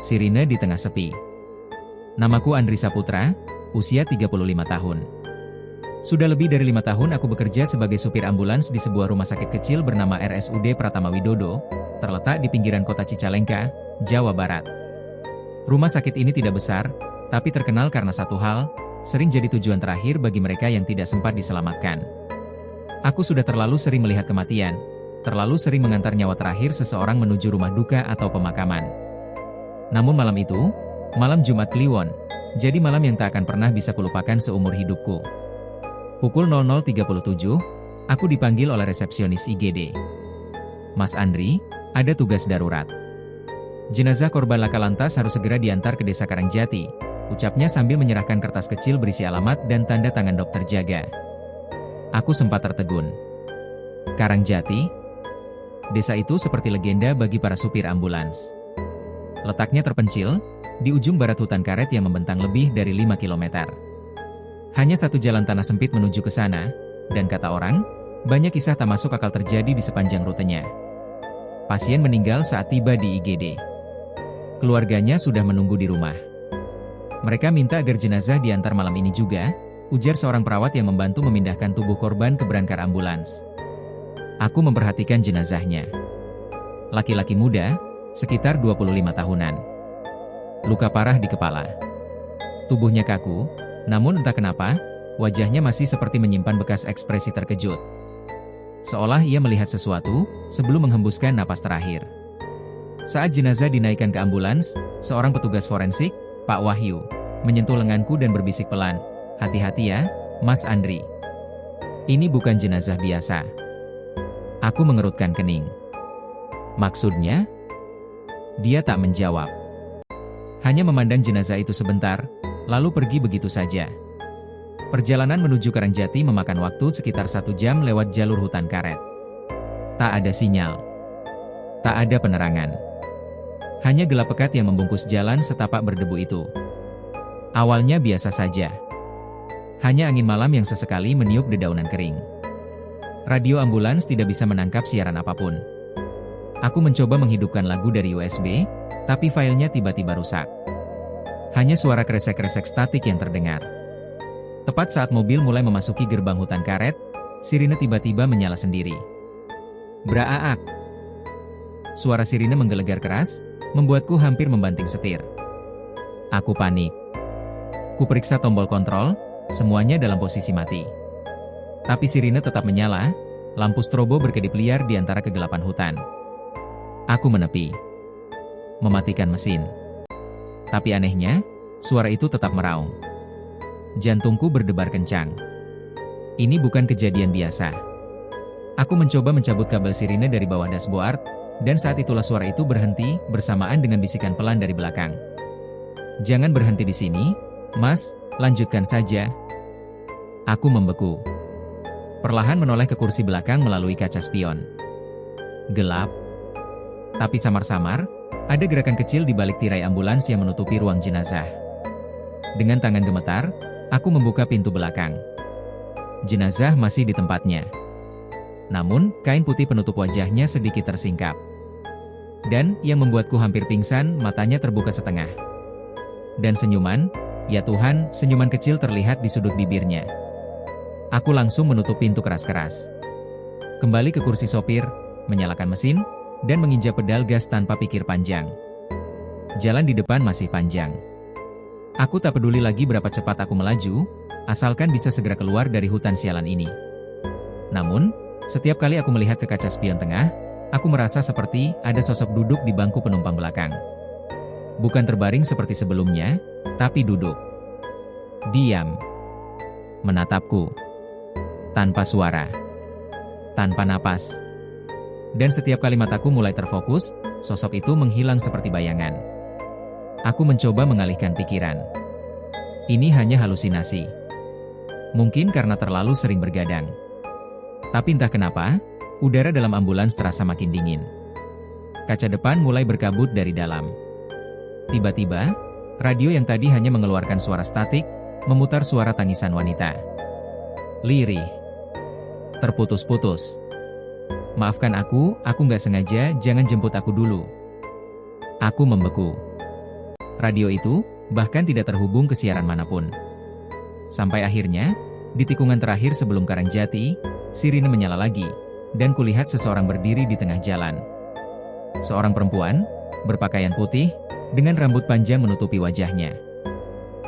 Sirine di tengah sepi. Namaku Andri Saputra, usia 35 tahun. Sudah lebih dari 5 tahun aku bekerja sebagai supir ambulans di sebuah rumah sakit kecil bernama RSUD Pratama Widodo, terletak di pinggiran kota Cicalengka, Jawa Barat. Rumah sakit ini tidak besar, tapi terkenal karena satu hal, sering jadi tujuan terakhir bagi mereka yang tidak sempat diselamatkan. Aku sudah terlalu sering melihat kematian, terlalu sering mengantar nyawa terakhir seseorang menuju rumah duka atau pemakaman. Namun malam itu, malam Jumat Kliwon, jadi malam yang tak akan pernah bisa kulupakan seumur hidupku. Pukul 00.37, aku dipanggil oleh resepsionis IGD. Mas Andri, ada tugas darurat. Jenazah korban laka lantas harus segera diantar ke Desa Karangjati, ucapnya sambil menyerahkan kertas kecil berisi alamat dan tanda tangan dokter jaga. Aku sempat tertegun. Karangjati? Desa itu seperti legenda bagi para supir ambulans. Letaknya terpencil, di ujung barat hutan karet yang membentang lebih dari 5 km. Hanya satu jalan tanah sempit menuju ke sana, dan kata orang, banyak kisah tak masuk akal terjadi di sepanjang rutenya. Pasien meninggal saat tiba di IGD. Keluarganya sudah menunggu di rumah. Mereka minta agar jenazah diantar malam ini juga, ujar seorang perawat yang membantu memindahkan tubuh korban ke berangkar ambulans. Aku memperhatikan jenazahnya. Laki-laki muda, sekitar 25 tahunan. Luka parah di kepala. Tubuhnya kaku, namun entah kenapa, wajahnya masih seperti menyimpan bekas ekspresi terkejut. Seolah ia melihat sesuatu, sebelum menghembuskan napas terakhir. Saat jenazah dinaikkan ke ambulans, seorang petugas forensik, Pak Wahyu, menyentuh lenganku dan berbisik pelan, "Hati-hati ya, Mas Andri. Ini bukan jenazah biasa." Aku mengerutkan kening. Maksudnya? Dia tak menjawab. Hanya memandang jenazah itu sebentar, lalu pergi begitu saja. Perjalanan menuju Karangjati memakan waktu sekitar 1 jam lewat jalur hutan karet. Tak ada sinyal. Tak ada penerangan. Hanya gelap pekat yang membungkus jalan setapak berdebu itu. Awalnya biasa saja. Hanya angin malam yang sesekali meniup dedaunan kering. Radio ambulans tidak bisa menangkap siaran apapun. Aku mencoba menghidupkan lagu dari USB, tapi filenya tiba-tiba rusak. Hanya suara kresek-kresek statik yang terdengar. Tepat saat mobil mulai memasuki gerbang hutan karet, sirine tiba-tiba menyala sendiri. Braaak! Suara sirine menggelegar keras, membuatku hampir membanting setir. Aku panik. Kuperiksa tombol kontrol, semuanya dalam posisi mati. Tapi sirine tetap menyala, lampu strobo berkedip liar di antara kegelapan hutan. Aku menepi. Mematikan mesin. Tapi anehnya, suara itu tetap meraung. Jantungku berdebar kencang. Ini bukan kejadian biasa. Aku mencoba mencabut kabel sirine dari bawah dashboard, dan saat itulah suara itu berhenti bersamaan dengan bisikan pelan dari belakang. "Jangan berhenti di sini, Mas, lanjutkan saja." Aku membeku. Perlahan menoleh ke kursi belakang melalui kaca spion. Gelap. Tapi samar-samar, ada gerakan kecil di balik tirai ambulans yang menutupi ruang jenazah. Dengan tangan gemetar, aku membuka pintu belakang. Jenazah masih di tempatnya. Namun, kain putih penutup wajahnya sedikit tersingkap. Dan, yang membuatku hampir pingsan, matanya terbuka setengah. Dan senyuman, ya Tuhan, senyuman kecil terlihat di sudut bibirnya. Aku langsung menutup pintu keras-keras. Kembali ke kursi sopir, menyalakan mesin, dan menginjak pedal gas tanpa pikir panjang. Jalan di depan masih panjang. Aku tak peduli lagi berapa cepat aku melaju, asalkan bisa segera keluar dari hutan sialan ini. Namun, setiap kali aku melihat ke kaca spion tengah, aku merasa seperti ada sosok duduk di bangku penumpang belakang. Bukan terbaring seperti sebelumnya, tapi duduk. Diam. Menatapku. Tanpa suara. Tanpa napas. Dan setiap kali mataku mulai terfokus, sosok itu menghilang seperti bayangan. Aku mencoba mengalihkan pikiran. Ini hanya halusinasi. Mungkin karena terlalu sering bergadang. Tapi entah kenapa, udara dalam ambulans terasa makin dingin. Kaca depan mulai berkabut dari dalam. Tiba-tiba, radio yang tadi hanya mengeluarkan suara statik, memutar suara tangisan wanita. Lirih. Terputus-putus. "Maafkan aku nggak sengaja, jangan jemput aku dulu." Aku membeku. Radio itu bahkan tidak terhubung ke siaran manapun. Sampai akhirnya, di tikungan terakhir sebelum Karangjati, sirine menyala lagi, dan kulihat seseorang berdiri di tengah jalan. Seorang perempuan, berpakaian putih, dengan rambut panjang menutupi wajahnya.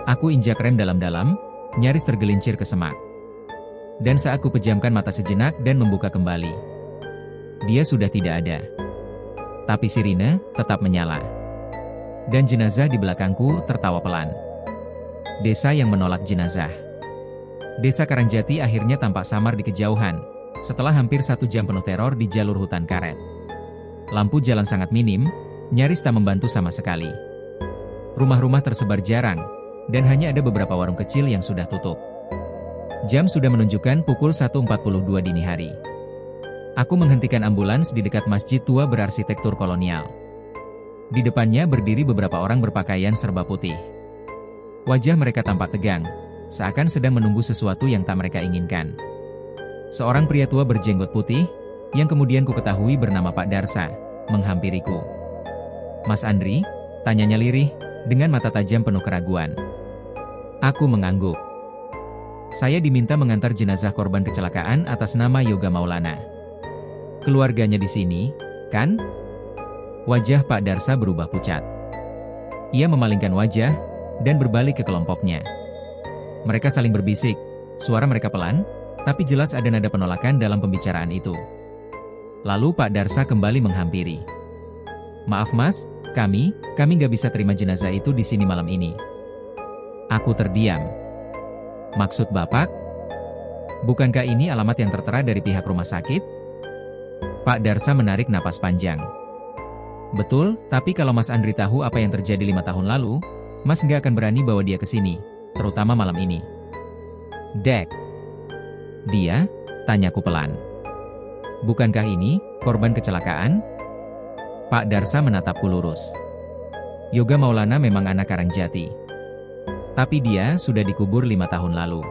Aku injak rem dalam-dalam, nyaris tergelincir ke semak. Dan saat ku pejamkan mata sejenak dan membuka kembali, dia sudah tidak ada. Tapi sirine tetap menyala. Dan jenazah di belakangku tertawa pelan. Desa yang menolak jenazah. Desa Karangjati akhirnya tampak samar di kejauhan, setelah hampir 1 jam penuh teror di jalur hutan karet. Lampu jalan sangat minim, nyaris tak membantu sama sekali. Rumah-rumah tersebar jarang, dan hanya ada beberapa warung kecil yang sudah tutup. Jam sudah menunjukkan pukul 1.42 dini hari. Aku menghentikan ambulans di dekat masjid tua berarsitektur kolonial. Di depannya berdiri beberapa orang berpakaian serba putih. Wajah mereka tampak tegang, seakan sedang menunggu sesuatu yang tak mereka inginkan. Seorang pria tua berjenggot putih, yang kemudian ku ketahui bernama Pak Darsa, menghampiriku. "Mas Andri?" tanyanya lirih, dengan mata tajam penuh keraguan. Aku mengangguk. Saya diminta mengantar jenazah korban kecelakaan atas nama Yoga Maulana. Keluarganya di sini, kan? Wajah Pak Darsa berubah pucat. Ia memalingkan wajah, dan berbalik ke kelompoknya. Mereka saling berbisik, suara mereka pelan, tapi jelas ada nada penolakan dalam pembicaraan itu. Lalu Pak Darsa kembali menghampiri. "Maaf mas, kami nggak bisa terima jenazah itu di sini malam ini." Aku terdiam. "Maksud Bapak? Bukankah ini alamat yang tertera dari pihak rumah sakit?" Pak Darsa menarik napas panjang. "Betul, tapi kalau Mas Andri tahu apa yang terjadi 5 tahun lalu, Mas nggak akan berani bawa dia ke sini, terutama malam ini." "Dek. Dia?" tanyaku pelan. "Bukankah ini korban kecelakaan?" Pak Darsa menatapku lurus. "Yoga Maulana memang anak Karangjati. Tapi dia sudah dikubur 5 tahun lalu."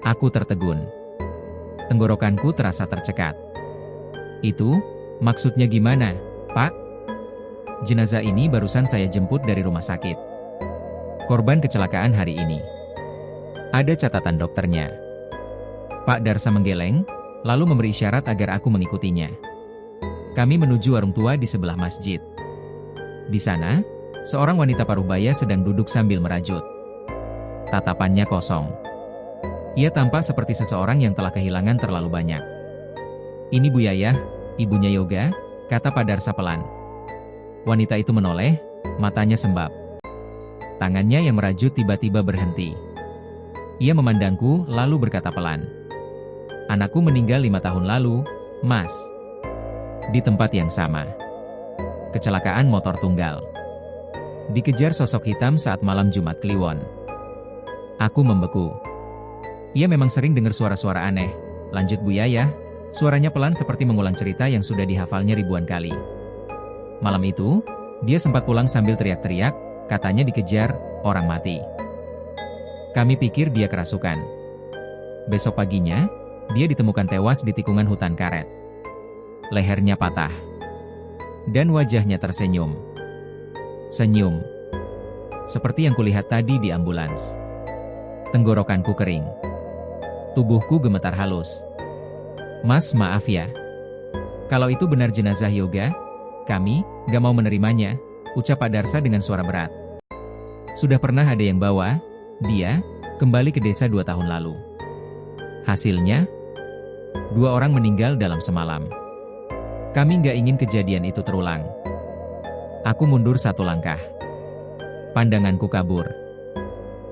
Aku tertegun. Tenggorokanku terasa tercekat. "Itu, maksudnya gimana, Pak?" "Jenazah ini barusan saya jemput dari rumah sakit. Korban kecelakaan hari ini. Ada catatan dokternya." Pak Darsa menggeleng, lalu memberi isyarat agar aku mengikutinya. Kami menuju warung tua di sebelah masjid. Di sana, seorang wanita paruh baya sedang duduk sambil merajut. Tatapannya kosong. Ia tampak seperti seseorang yang telah kehilangan terlalu banyak. "Ini Bu Yayah, ibunya Yoga," kata Pak Darsa pelan. Wanita itu menoleh, matanya sembab. Tangannya yang merajut tiba-tiba berhenti. Ia memandangku lalu berkata pelan, "Anakku meninggal 5 tahun lalu, Mas. Di tempat yang sama. Kecelakaan motor tunggal. Dikejar sosok hitam saat malam Jumat Kliwon." Aku membeku. "Ia memang sering dengar suara-suara aneh," lanjut Bu Yayah, suaranya pelan seperti mengulang cerita yang sudah dihafalnya ribuan kali. "Malam itu, dia sempat pulang sambil teriak-teriak, katanya dikejar orang mati. Kami pikir dia kerasukan. Besok paginya, dia ditemukan tewas di tikungan hutan karet. Lehernya patah. Dan wajahnya tersenyum. Senyum. Seperti yang kulihat tadi di ambulans. Tenggorokanku kering. Tubuhku gemetar halus. Mas, maaf ya. Kalau itu benar jenazah Yoga, kami gak mau menerimanya," ucap Pak Darsa dengan suara berat. "Sudah pernah ada yang bawa dia kembali ke desa 2 tahun lalu. Hasilnya, 2 orang meninggal dalam semalam. Kami gak ingin kejadian itu terulang." Aku mundur 1 langkah. Pandanganku kabur.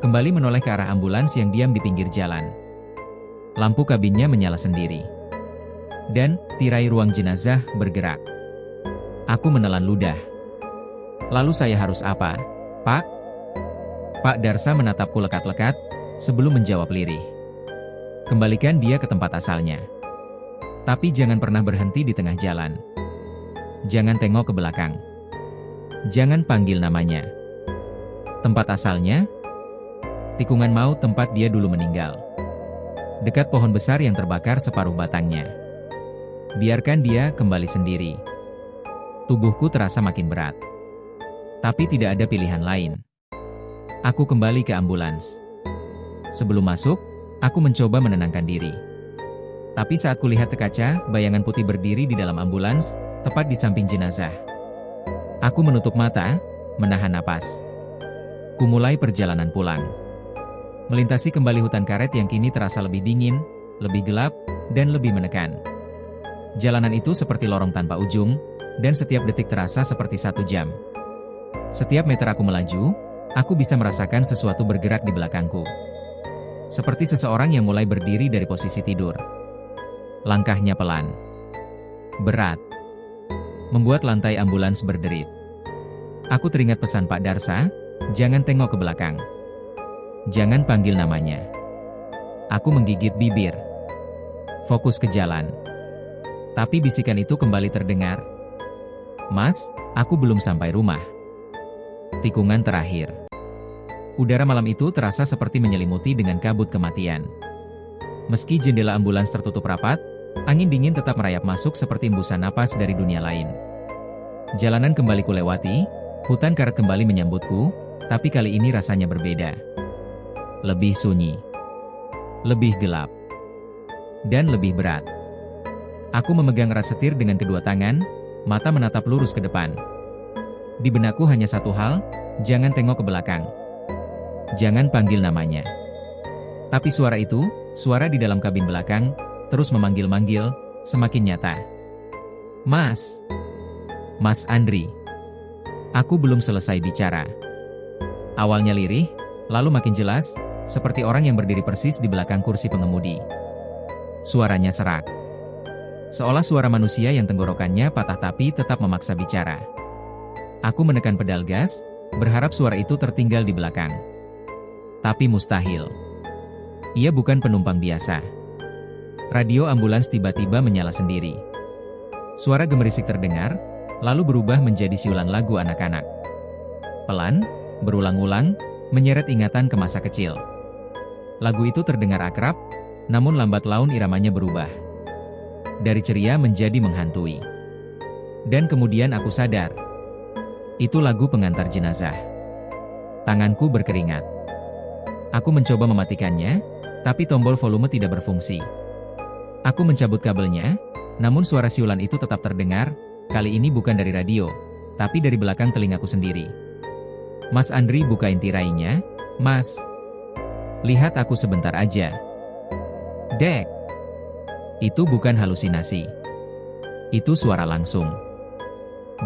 Kembali menoleh ke arah ambulans yang diam di pinggir jalan. Lampu kabinnya menyala sendiri. Dan tirai ruang jenazah bergerak. Aku menelan ludah. "Lalu saya harus apa, Pak?" Pak Darsa menatapku lekat-lekat, sebelum menjawab lirih. "Kembalikan dia ke tempat asalnya. Tapi jangan pernah berhenti di tengah jalan. Jangan tengok ke belakang. Jangan panggil namanya. Tempat asalnya? Tikungan maut tempat dia dulu meninggal. Dekat pohon besar yang terbakar separuh batangnya. Biarkan dia kembali sendiri." Tubuhku terasa makin berat. Tapi tidak ada pilihan lain. Aku kembali ke ambulans. Sebelum masuk, aku mencoba menenangkan diri. Tapi saat kulihat ke kaca, bayangan putih berdiri di dalam ambulans, tepat di samping jenazah. Aku menutup mata, menahan napas. Kumulai perjalanan pulang. Melintasi kembali hutan karet yang kini terasa lebih dingin, lebih gelap, dan lebih menekan. Jalanan itu seperti lorong tanpa ujung, dan setiap detik terasa seperti 1 jam. Setiap meter aku melaju, aku bisa merasakan sesuatu bergerak di belakangku. Seperti seseorang yang mulai berdiri dari posisi tidur. Langkahnya pelan. Berat. Membuat lantai ambulans berderit. Aku teringat pesan Pak Darsa, jangan tengok ke belakang. Jangan panggil namanya. Aku menggigit bibir. Fokus ke jalan. Tapi bisikan itu kembali terdengar. Mas, aku belum sampai rumah. Tikungan terakhir. Udara malam itu terasa seperti menyelimuti dengan kabut kematian. Meski jendela ambulans tertutup rapat, angin dingin tetap merayap masuk seperti embusan napas dari dunia lain. Jalanan kembali kulewati, hutan karet kembali menyambutku, tapi kali ini rasanya berbeda. Lebih sunyi. Lebih gelap. Dan lebih berat. Aku memegang erat setir dengan kedua tangan, mata menatap lurus ke depan. Di benakku hanya satu hal, jangan tengok ke belakang. Jangan panggil namanya. Tapi suara itu, suara di dalam kabin belakang, terus memanggil-manggil, semakin nyata. Mas! Mas Andri. Aku belum selesai bicara. Awalnya lirih, lalu makin jelas, seperti orang yang berdiri persis di belakang kursi pengemudi. Suaranya serak. Seolah suara manusia yang tenggorokannya patah tapi tetap memaksa bicara. Aku menekan pedal gas, berharap suara itu tertinggal di belakang. Tapi mustahil. Ia bukan penumpang biasa. Radio ambulans tiba-tiba menyala sendiri. Suara gemerisik terdengar, lalu berubah menjadi siulan lagu anak-anak. Pelan, berulang-ulang, menyeret ingatan ke masa kecil. Lagu itu terdengar akrab, namun lambat laun iramanya berubah. Dari ceria menjadi menghantui. Dan kemudian aku sadar. Itu lagu pengantar jenazah. Tanganku berkeringat. Aku mencoba mematikannya, tapi tombol volume tidak berfungsi. Aku mencabut kabelnya, namun suara siulan itu tetap terdengar, kali ini bukan dari radio, tapi dari belakang telingaku sendiri. Mas Andri bukain tirainya, Mas. Lihat aku sebentar aja. Dek. Itu bukan halusinasi. Itu suara langsung.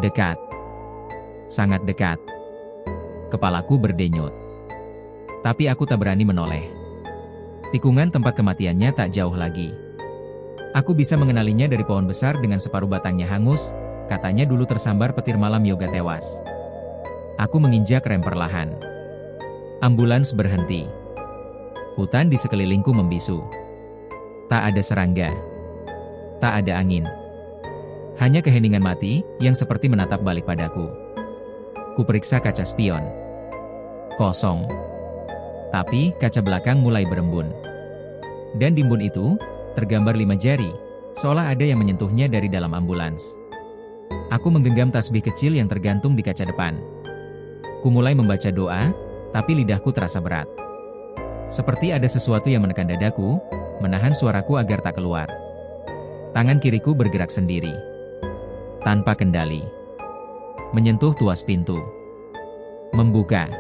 Dekat. Sangat dekat. Kepalaku berdenyut. Tapi aku tak berani menoleh. Tikungan tempat kematiannya tak jauh lagi. Aku bisa mengenalinya dari pohon besar dengan separuh batangnya hangus, katanya dulu tersambar petir malam yoga tewas. Aku menginjak rem perlahan. Ambulans berhenti. Hutan di sekelilingku membisu. Tak ada serangga. Tak ada angin. Hanya keheningan mati yang seperti menatap balik padaku. Kuperiksa kaca spion. Kosong. Tapi kaca belakang mulai berembun. Dan di embun itu, tergambar 5 jari, seolah ada yang menyentuhnya dari dalam ambulans. Aku menggenggam tasbih kecil yang tergantung di kaca depan. Kumulai membaca doa, tapi lidahku terasa berat. Seperti ada sesuatu yang menekan dadaku, menahan suaraku agar tak keluar. Tangan kiriku bergerak sendiri. Tanpa kendali. Menyentuh tuas pintu. Membuka.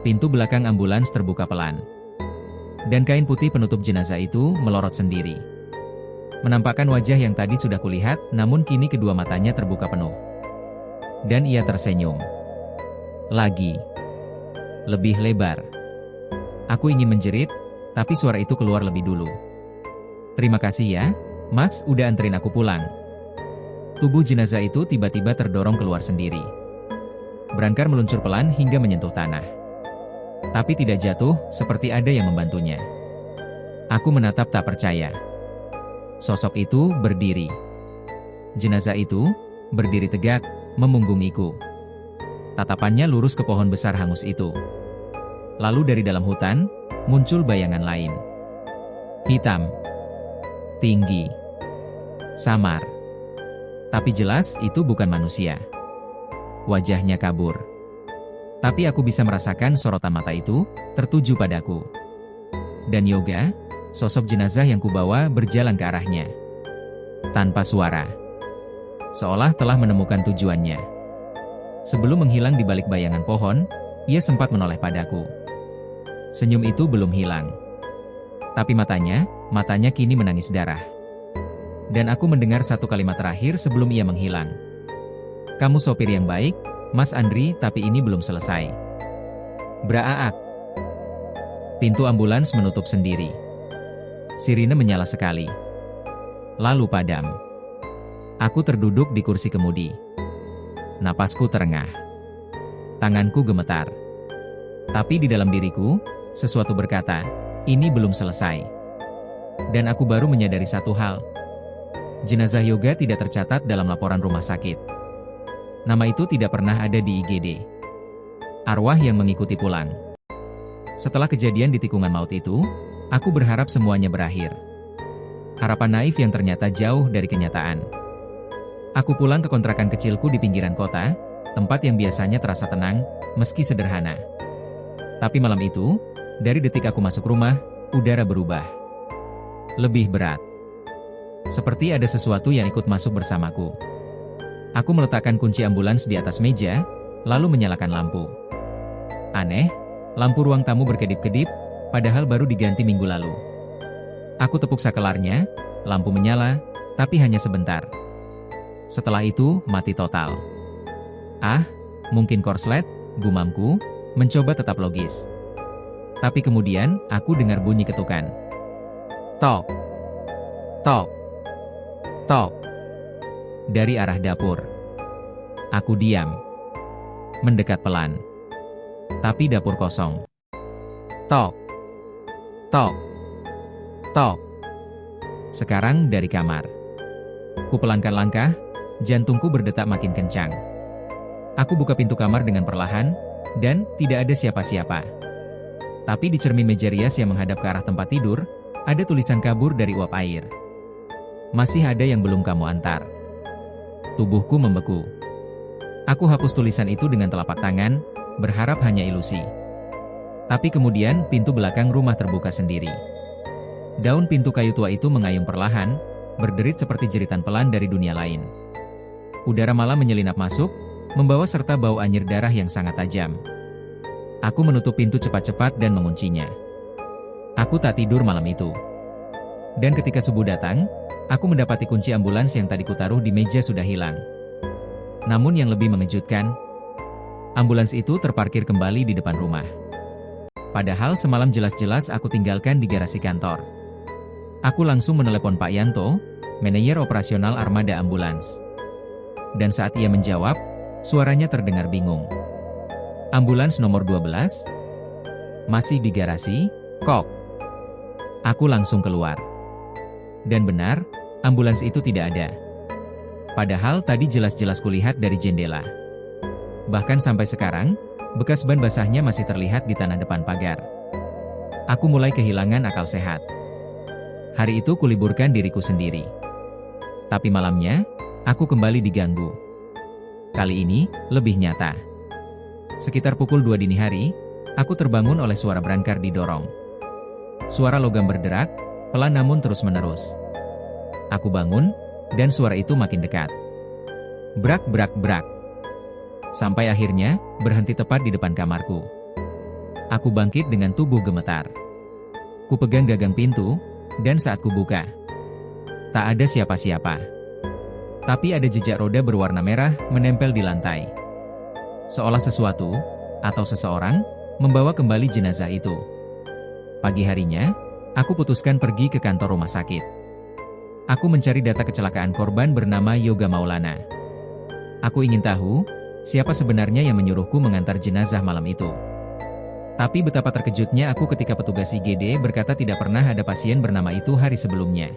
Pintu belakang ambulans terbuka pelan. Dan kain putih penutup jenazah itu melorot sendiri. Menampakkan wajah yang tadi sudah kulihat, namun kini kedua matanya terbuka penuh. Dan ia tersenyum. Lagi. Lebih lebar. Aku ingin menjerit, tapi suara itu keluar lebih dulu. Terima kasih ya, Mas, udah anterin aku pulang. Tubuh jenazah itu tiba-tiba terdorong keluar sendiri. Berangkar meluncur pelan hingga menyentuh tanah. Tapi tidak jatuh, seperti ada yang membantunya. Aku menatap tak percaya. Sosok itu berdiri. Jenazah itu berdiri tegak, memunggungiku. Tatapannya lurus ke pohon besar hangus itu. Lalu dari dalam hutan, muncul bayangan lain. Hitam. Tinggi. Samar. Tapi jelas itu bukan manusia. Wajahnya kabur. Tapi aku bisa merasakan sorotan mata itu tertuju padaku. Dan Yoga, sosok jenazah yang kubawa berjalan ke arahnya. Tanpa suara. Seolah telah menemukan tujuannya. Sebelum menghilang di balik bayangan pohon, ia sempat menoleh padaku. Senyum itu belum hilang. Tapi matanya kini menangis darah. Dan aku mendengar satu kalimat terakhir sebelum ia menghilang. Kamu sopir yang baik, Mas Andri, tapi ini belum selesai. Braaak. Pintu ambulans menutup sendiri. Sirine menyala sekali. Lalu padam. Aku terduduk di kursi kemudi. Napasku terengah. Tanganku gemetar. Tapi di dalam diriku, sesuatu berkata, ini belum selesai. Dan aku baru menyadari satu hal. Jenazah Yoga tidak tercatat dalam laporan rumah sakit. Nama itu tidak pernah ada di IGD. Arwah yang mengikuti pulang. Setelah kejadian di tikungan maut itu, aku berharap semuanya berakhir. Harapan naif yang ternyata jauh dari kenyataan. Aku pulang ke kontrakan kecilku di pinggiran kota, tempat yang biasanya terasa tenang, meski sederhana. Tapi malam itu, dari detik aku masuk rumah, udara berubah. Lebih berat. Seperti ada sesuatu yang ikut masuk bersamaku. Aku meletakkan kunci ambulans di atas meja, lalu menyalakan lampu. Aneh, lampu ruang tamu berkedip-kedip, padahal baru diganti minggu lalu. Aku tepuk sakelarnya, lampu menyala, tapi hanya sebentar. Setelah itu, mati total. Ah, mungkin korslet, gumamku, mencoba tetap logis. Tapi kemudian, aku dengar bunyi ketukan. Tok. Tok. Tok. Dari arah dapur. Aku diam. Mendekat pelan. Tapi dapur kosong. Tok. Tok. Tok. Sekarang dari kamar. Kupelankan langkah, jantungku berdetak makin kencang. Aku buka pintu kamar dengan perlahan, dan tidak ada siapa-siapa. Tapi di cermin meja rias yang menghadap ke arah tempat tidur, ada tulisan kabur dari uap air. Masih ada yang belum kamu antar. Tubuhku membeku. Aku hapus tulisan itu dengan telapak tangan, berharap hanya ilusi. Tapi kemudian pintu belakang rumah terbuka sendiri. Daun pintu kayu tua itu mengayun perlahan, berderit seperti jeritan pelan dari dunia lain. Udara malam menyelinap masuk, membawa serta bau anyir darah yang sangat tajam. Aku menutup pintu cepat-cepat dan menguncinya. Aku tak tidur malam itu. Dan ketika subuh datang, aku mendapati kunci ambulans yang tadi kutaruh di meja sudah hilang. Namun yang lebih mengejutkan, ambulans itu terparkir kembali di depan rumah. Padahal semalam jelas-jelas aku tinggalkan di garasi kantor. Aku langsung menelepon Pak Yanto, manajer operasional armada ambulans. Dan saat ia menjawab, suaranya terdengar bingung. Ambulans nomor 12? Masih di garasi, kok? Aku langsung keluar. Dan benar, ambulans itu tidak ada. Padahal tadi jelas-jelas kulihat dari jendela. Bahkan sampai sekarang, bekas ban basahnya masih terlihat di tanah depan pagar. Aku mulai kehilangan akal sehat. Hari itu kuliburkan diriku sendiri. Tapi malamnya, aku kembali diganggu. Kali ini, lebih nyata. Sekitar pukul 2 dini hari, aku terbangun oleh suara berangkar didorong. Suara logam berderak, pelan namun terus-menerus. Aku bangun, dan suara itu makin dekat. Brak brak brak. Sampai akhirnya, berhenti tepat di depan kamarku. Aku bangkit dengan tubuh gemetar. Kupegang gagang pintu, dan saat kubuka, tak ada siapa-siapa. Tapi ada jejak roda berwarna merah menempel di lantai. Seolah sesuatu, atau seseorang, membawa kembali jenazah itu. Pagi harinya, aku putuskan pergi ke kantor rumah sakit. Aku mencari data kecelakaan korban bernama Yoga Maulana. Aku ingin tahu, siapa sebenarnya yang menyuruhku mengantar jenazah malam itu. Tapi betapa terkejutnya aku ketika petugas IGD berkata tidak pernah ada pasien bernama itu hari sebelumnya.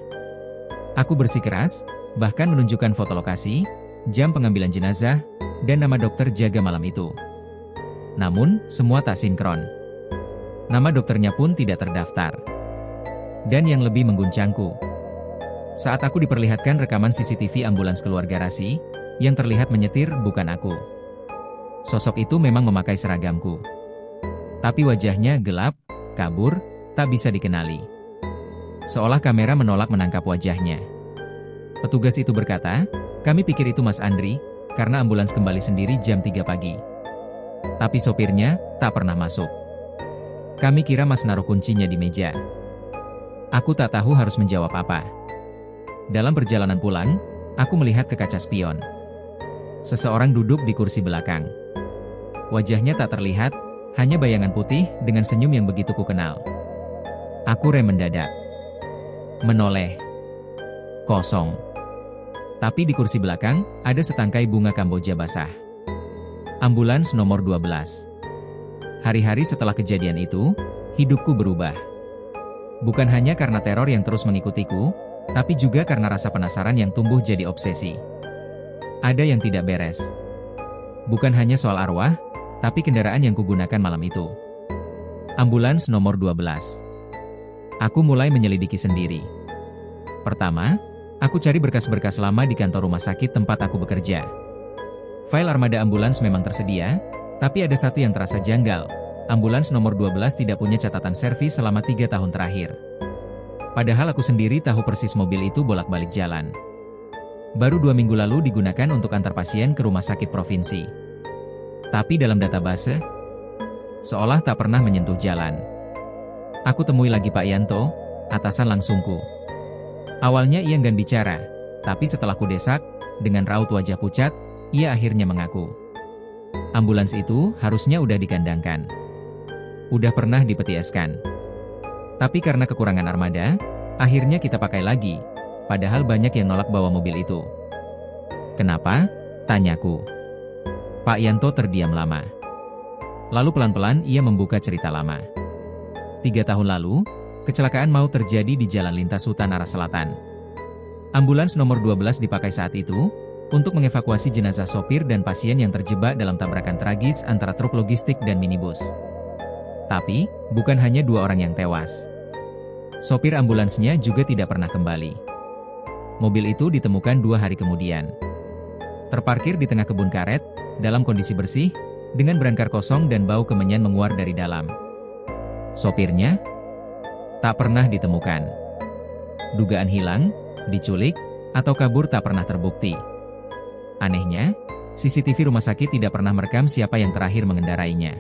Aku bersikeras, bahkan menunjukkan foto lokasi, jam pengambilan jenazah, dan nama dokter jaga malam itu. Namun, semua tak sinkron. Nama dokternya pun tidak terdaftar. Dan yang lebih mengguncangku, saat aku diperlihatkan rekaman CCTV ambulans keluar garasi, yang terlihat menyetir bukan aku. Sosok itu memang memakai seragamku. Tapi wajahnya gelap, kabur, tak bisa dikenali. Seolah kamera menolak menangkap wajahnya. Petugas itu berkata, "Kami pikir itu Mas Andri, karena ambulans kembali sendiri jam 3 pagi. Tapi sopirnya tak pernah masuk. Kami kira Mas naruh kuncinya di meja." Aku tak tahu harus menjawab apa. Dalam perjalanan pulang, aku melihat ke kaca spion. Seseorang duduk di kursi belakang. Wajahnya tak terlihat, hanya bayangan putih dengan senyum yang begitu kukenal. Aku rem mendadak. Menoleh. Kosong. Tapi di kursi belakang, ada setangkai bunga kamboja basah. Ambulans nomor 12. Hari-hari setelah kejadian itu, hidupku berubah. Bukan hanya karena teror yang terus mengikutiku, tapi juga karena rasa penasaran yang tumbuh jadi obsesi. Ada yang tidak beres. Bukan hanya soal arwah, tapi kendaraan yang kugunakan malam itu. Ambulans nomor 12. Aku mulai menyelidiki sendiri. Pertama, aku cari berkas-berkas lama di kantor rumah sakit tempat aku bekerja. File armada ambulans memang tersedia, tapi ada satu yang terasa janggal. Ambulans nomor 12 tidak punya catatan servis selama 3 tahun terakhir. Padahal aku sendiri tahu persis mobil itu bolak-balik jalan. Baru 2 minggu lalu digunakan untuk antar pasien ke rumah sakit provinsi. Tapi dalam database, seolah tak pernah menyentuh jalan. Aku temui lagi Pak Yanto, atasan langsungku. Awalnya ia enggan bicara, tapi setelah kudesak, dengan raut wajah pucat, ia akhirnya mengaku. Ambulans itu harusnya udah dikandangkan. Udah pernah dipetieskan. Tapi karena kekurangan armada, akhirnya kita pakai lagi, padahal banyak yang nolak bawa mobil itu. Kenapa? Tanyaku. Pak Yanto terdiam lama. Lalu pelan-pelan ia membuka cerita lama. 3 tahun lalu, kecelakaan maut terjadi di jalan lintas hutan arah selatan. Ambulans nomor 12 dipakai saat itu, untuk mengevakuasi jenazah sopir dan pasien yang terjebak dalam tabrakan tragis antara truk logistik dan minibus. Tapi, bukan hanya 2 orang yang tewas. Sopir ambulansnya juga tidak pernah kembali. Mobil itu ditemukan 2 hari kemudian. Terparkir di tengah kebun karet, dalam kondisi bersih, dengan berangkar kosong dan bau kemenyan menguar dari dalam. Sopirnya tak pernah ditemukan. Dugaan hilang, diculik, atau kabur tak pernah terbukti. Anehnya, CCTV rumah sakit tidak pernah merekam siapa yang terakhir mengendarainya.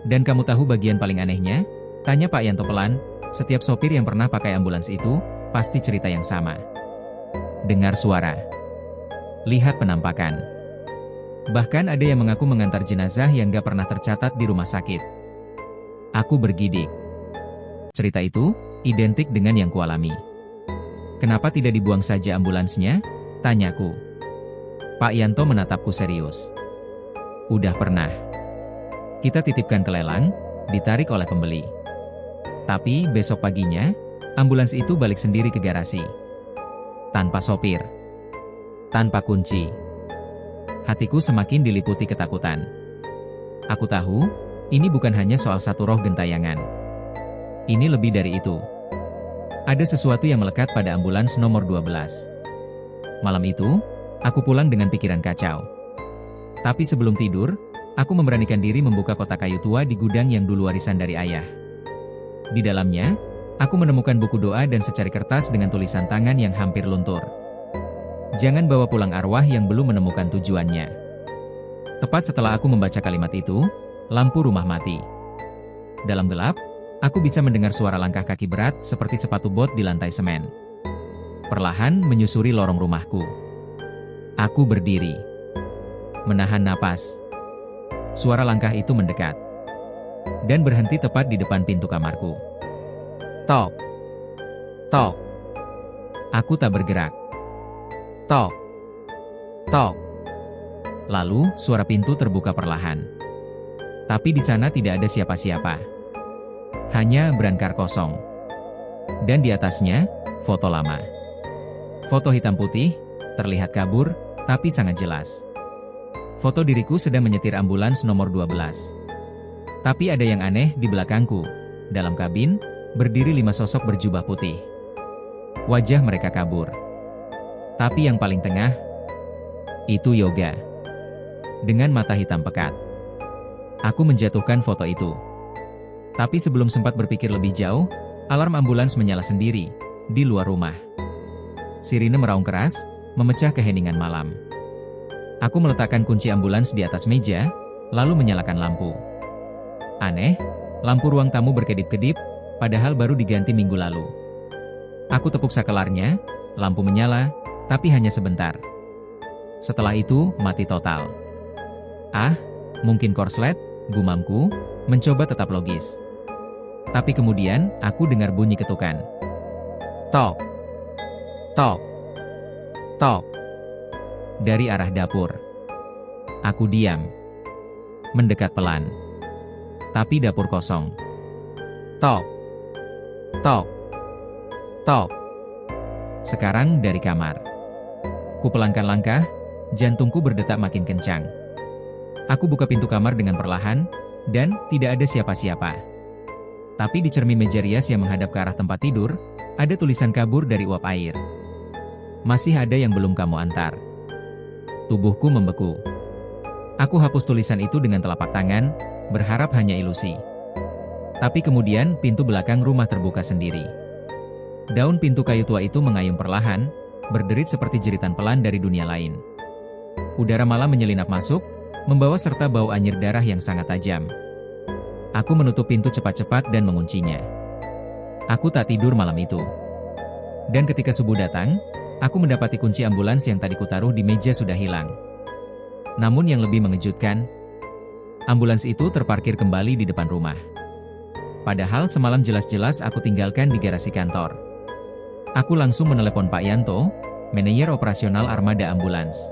Dan kamu tahu bagian paling anehnya? Tanya Pak Yanto pelan, setiap sopir yang pernah pakai ambulans itu, pasti cerita yang sama. Dengar suara. Lihat penampakan. Bahkan ada yang mengaku mengantar jenazah yang gak pernah tercatat di rumah sakit. Aku bergidik. Cerita itu, identik dengan yang kualami. Kenapa tidak dibuang saja ambulansnya? Tanyaku. Pak Yanto menatapku serius. Udah pernah. Kita titipkan ke lelang, ditarik oleh pembeli. Tapi besok paginya, ambulans itu balik sendiri ke garasi. Tanpa sopir. Tanpa kunci. Hatiku semakin diliputi ketakutan. Aku tahu, ini bukan hanya soal satu roh gentayangan. Ini lebih dari itu. Ada sesuatu yang melekat pada ambulans nomor 12. Malam itu, aku pulang dengan pikiran kacau. Tapi sebelum tidur, aku memberanikan diri membuka kotak kayu tua di gudang yang dulu warisan dari ayah. Di dalamnya, aku menemukan buku doa dan secari kertas dengan tulisan tangan yang hampir luntur. Jangan bawa pulang arwah yang belum menemukan tujuannya. Tepat setelah aku membaca kalimat itu, lampu rumah mati. Dalam gelap, aku bisa mendengar suara langkah kaki berat seperti sepatu bot di lantai semen. Perlahan menyusuri lorong rumahku. Aku berdiri. Menahan napas. Suara langkah itu mendekat. Dan berhenti tepat di depan pintu kamarku. Tok. Tok. Aku tak bergerak. Tok. Tok. Lalu, suara pintu terbuka perlahan. Tapi di sana tidak ada siapa-siapa. Hanya berangkar kosong. Dan di atasnya, foto lama. Foto hitam putih, terlihat kabur, tapi sangat jelas. Foto diriku sedang menyetir ambulans nomor 12. Tapi ada yang aneh di belakangku. Dalam kabin, berdiri 5 sosok berjubah putih. Wajah mereka kabur. Tapi yang paling tengah, itu Yoga. dengan mata hitam pekat. Aku menjatuhkan foto itu. Tapi sebelum sempat berpikir lebih jauh, alarm ambulans menyala sendiri di luar rumah. Sirine meraung keras, memecah keheningan malam. Aku meletakkan kunci ambulans di atas meja, lalu menyalakan lampu. Aneh, lampu ruang tamu berkedip-kedip, padahal baru diganti minggu lalu. Aku tepuk sakelarnya, lampu menyala, tapi hanya sebentar. Setelah itu, mati total. Ah, mungkin korslet, gumamku, mencoba tetap logis. Tapi kemudian, aku dengar bunyi ketukan. Tok, tok, tok. Dari arah dapur. Aku diam. Mendekat pelan. Tapi dapur kosong. Tok, tok, tok. Sekarang dari kamar. Kupelankan langkah, jantungku berdetak makin kencang. Aku buka pintu kamar dengan perlahan, dan tidak ada siapa-siapa. Tapi di cermin meja rias yang menghadap ke arah tempat tidur, ada tulisan kabur dari uap air. Masih ada yang belum kamu antar. Tubuhku membeku. Aku hapus tulisan itu dengan telapak tangan, berharap hanya ilusi. Tapi kemudian pintu belakang rumah terbuka sendiri. Daun pintu kayu tua itu mengayun perlahan, berderit seperti jeritan pelan dari dunia lain. Udara malam menyelinap masuk, membawa serta bau anyir darah yang sangat tajam. Aku menutup pintu cepat-cepat dan menguncinya. Aku tak tidur malam itu. Dan ketika subuh datang, aku mendapati kunci ambulans yang tadi kutaruh di meja sudah hilang. Namun yang lebih mengejutkan, ambulans itu terparkir kembali di depan rumah. Padahal semalam jelas-jelas aku tinggalkan di garasi kantor. Aku langsung menelepon Pak Yanto, manajer operasional armada ambulans.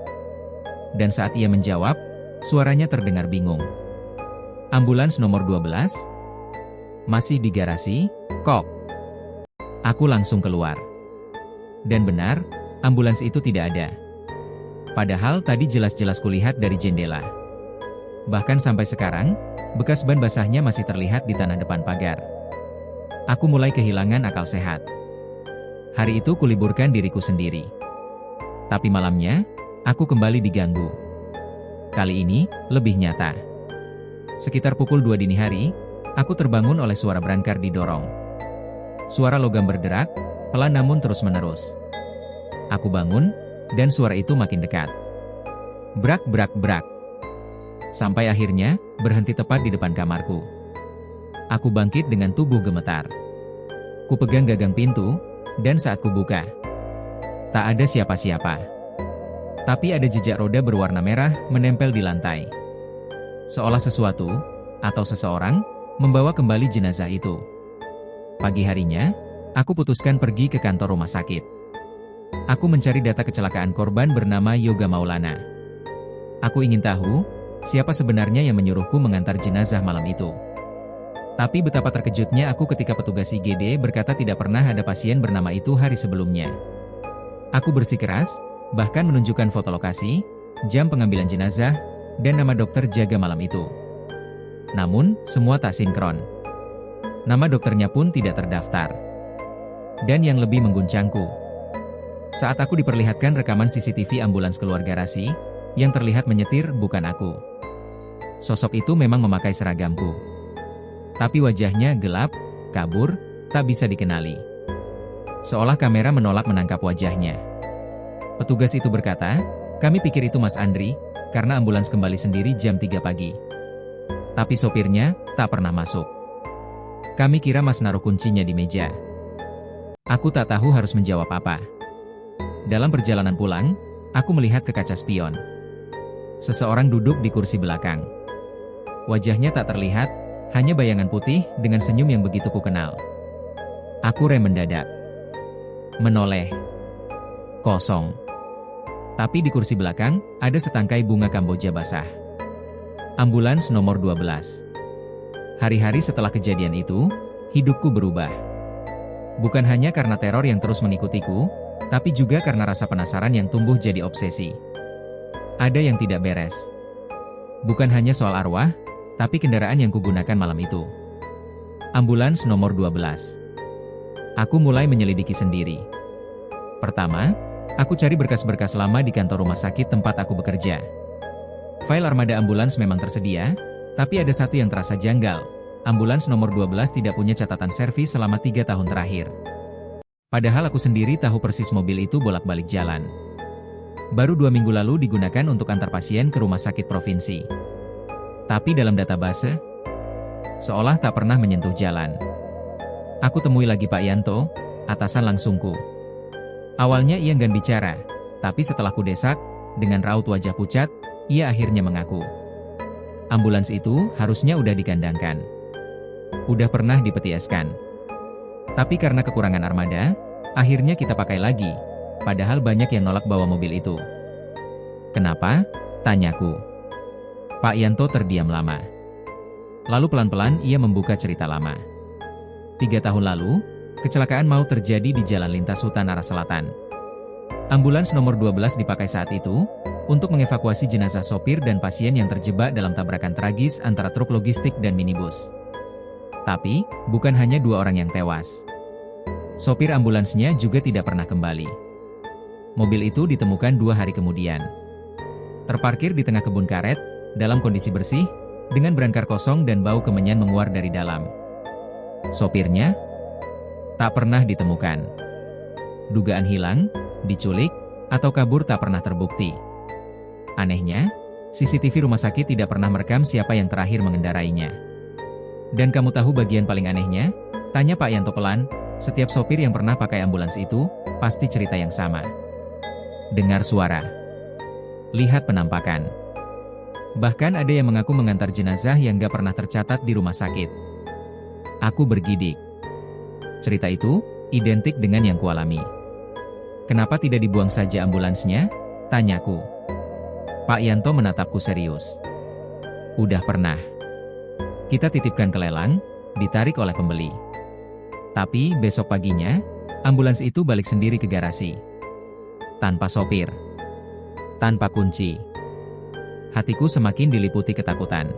Dan saat ia menjawab, suaranya terdengar bingung. Ambulans nomor 12? Masih di garasi, kok? Aku langsung keluar. Dan benar, ambulans itu tidak ada. Padahal tadi jelas-jelas kulihat dari jendela. Bahkan sampai sekarang, bekas ban basahnya masih terlihat di tanah depan pagar. Aku mulai kehilangan akal sehat. Hari itu kuliburkan diriku sendiri. Tapi malamnya, aku kembali diganggu. Kali ini, lebih nyata. Sekitar pukul 2 dini hari, aku terbangun oleh suara berangkar didorong. Suara logam berderak, pelan namun terus-menerus. Aku bangun, dan suara itu makin dekat. Brak, brak, brak. Sampai akhirnya, berhenti tepat di depan kamarku. Aku bangkit dengan tubuh gemetar. Kupegang gagang pintu, dan saat kubuka, tak ada siapa-siapa. Tapi ada jejak roda berwarna merah menempel di lantai. Seolah sesuatu, atau seseorang, membawa kembali jenazah itu. Pagi harinya, aku putuskan pergi ke kantor rumah sakit. Aku mencari data kecelakaan korban bernama Yoga Maulana. Aku ingin tahu, siapa sebenarnya yang menyuruhku mengantar jenazah malam itu. Tapi betapa terkejutnya aku ketika petugas IGD berkata tidak pernah ada pasien bernama itu hari sebelumnya. Aku bersikeras, bahkan menunjukkan foto lokasi, jam pengambilan jenazah, dan nama dokter jaga malam itu. Namun, semua tak sinkron. Nama dokternya pun tidak terdaftar. Dan yang lebih mengguncangku, saat aku diperlihatkan rekaman CCTV ambulans keluar garasi, yang terlihat menyetir bukan aku. Sosok itu memang memakai seragamku. Tapi wajahnya gelap, kabur, tak bisa dikenali. Seolah kamera menolak menangkap wajahnya. Petugas itu berkata, "Kami pikir itu Mas Andri, karena ambulans kembali sendiri jam 3 pagi. Tapi sopirnya tak pernah masuk. Kami kira Mas naruh kuncinya di meja." Aku tak tahu harus menjawab apa. Dalam perjalanan pulang, aku melihat ke kaca spion. Seseorang duduk di kursi belakang. Wajahnya tak terlihat, hanya bayangan putih dengan senyum yang begitu kukenal. Aku rem mendadak. Menoleh. Kosong. Tapi di kursi belakang, ada setangkai bunga kamboja basah. Ambulans nomor 12. Hari-hari setelah kejadian itu, hidupku berubah. Bukan hanya karena teror yang terus mengikutiku, tapi juga karena rasa penasaran yang tumbuh jadi obsesi. Ada yang tidak beres. Bukan hanya soal arwah, tapi kendaraan yang kugunakan malam itu. Ambulans nomor 12. Aku mulai menyelidiki sendiri. Pertama, aku cari berkas-berkas lama di kantor rumah sakit tempat aku bekerja. File armada ambulans memang tersedia, tapi ada satu yang terasa janggal. Ambulans nomor 12 tidak punya catatan servis selama 3 tahun terakhir. Padahal aku sendiri tahu persis mobil itu bolak-balik jalan. Baru 2 minggu lalu digunakan untuk antar pasien ke rumah sakit provinsi. Tapi dalam database, seolah tak pernah menyentuh jalan. Aku temui lagi Pak Yanto, atasan langsungku. Awalnya ia enggan bicara, tapi setelah ku desak, dengan raut wajah pucat, ia akhirnya mengaku. Ambulans itu harusnya udah dikandangkan. Udah pernah dipetieskan. Tapi karena kekurangan armada, akhirnya kita pakai lagi, padahal banyak yang nolak bawa mobil itu. Kenapa? Tanyaku. Pak Yanto terdiam lama. Lalu pelan-pelan ia membuka cerita lama. 3 tahun lalu, kecelakaan maut terjadi di jalan lintas hutan arah selatan. Ambulans nomor 12 dipakai saat itu, untuk mengevakuasi jenazah sopir dan pasien yang terjebak dalam tabrakan tragis antara truk logistik dan minibus. Tapi, bukan hanya 2 orang yang tewas. Sopir ambulansnya juga tidak pernah kembali. Mobil itu ditemukan 2 hari kemudian. Terparkir di tengah kebun karet, dalam kondisi bersih, dengan brankar kosong dan bau kemenyan menguar dari dalam. Sopirnya tak pernah ditemukan. Dugaan hilang, diculik, atau kabur tak pernah terbukti. Anehnya, CCTV rumah sakit tidak pernah merekam siapa yang terakhir mengendarainya. Dan kamu tahu bagian paling anehnya? Tanya Pak Yanto pelan, setiap sopir yang pernah pakai ambulans itu, pasti cerita yang sama. Dengar suara. Lihat penampakan. Bahkan ada yang mengaku mengantar jenazah yang gak pernah tercatat di rumah sakit. Aku bergidik. Cerita itu, identik dengan yang kualami. Kenapa tidak dibuang saja ambulansnya? Tanyaku. Pak Yanto menatapku serius. Udah pernah. Kita titipkan ke lelang, ditarik oleh pembeli. Tapi besok paginya, ambulans itu balik sendiri ke garasi. Tanpa sopir. Tanpa kunci. Hatiku semakin diliputi ketakutan.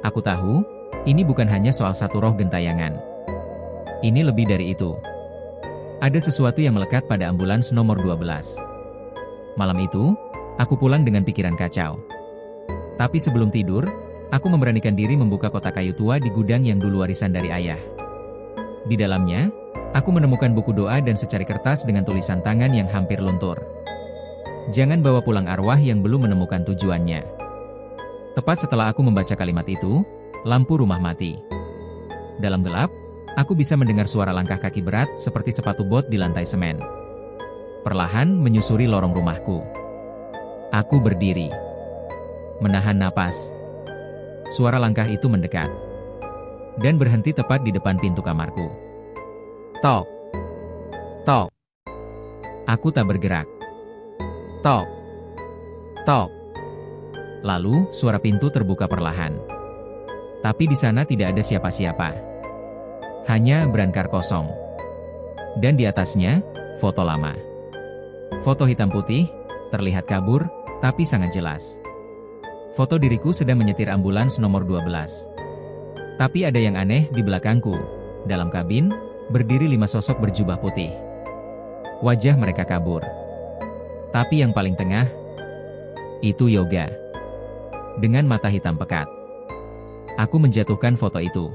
Aku tahu, ini bukan hanya soal satu roh gentayangan. Ini lebih dari itu. Ada sesuatu yang melekat pada ambulans nomor 12. Malam itu, aku pulang dengan pikiran kacau. Tapi sebelum tidur, aku memberanikan diri membuka kotak kayu tua di gudang yang dulu warisan dari ayah. Di dalamnya, aku menemukan buku doa dan secari kertas dengan tulisan tangan yang hampir luntur. Jangan bawa pulang arwah yang belum menemukan tujuannya. Tepat setelah aku membaca kalimat itu, lampu rumah mati. Dalam gelap, aku bisa mendengar suara langkah kaki berat seperti sepatu bot di lantai semen. Perlahan menyusuri lorong rumahku. Aku berdiri. Menahan napas. Suara langkah itu mendekat. Dan berhenti tepat di depan pintu kamarku. Tok. Tok. Aku tak bergerak. Tok. Tok. Lalu, suara pintu terbuka perlahan. Tapi di sana tidak ada siapa-siapa. Hanya brankar kosong. Dan di atasnya, foto lama. Foto hitam putih, terlihat kabur, tapi sangat jelas. Foto diriku sedang menyetir ambulans nomor 12. Tapi ada yang aneh di belakangku. Dalam kabin, berdiri 5 sosok berjubah putih. Wajah mereka kabur. Tapi yang paling tengah, itu Yoga. Dengan mata hitam pekat. Aku menjatuhkan foto itu.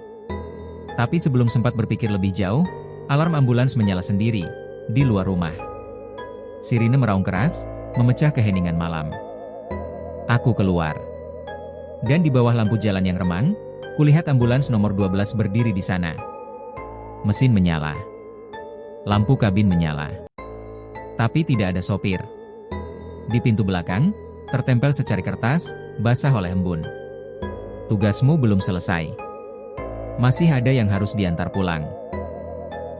Tapi sebelum sempat berpikir lebih jauh, alarm ambulans menyala sendiri, di luar rumah. Sirine meraung keras, memecah keheningan malam. Aku keluar. Dan di bawah lampu jalan yang remang, kulihat ambulans nomor 12 berdiri di sana. Mesin menyala. Lampu kabin menyala. Tapi tidak ada sopir. Di pintu belakang, tertempel secari kertas, basah oleh embun. Tugasmu belum selesai. Masih ada yang harus diantar pulang.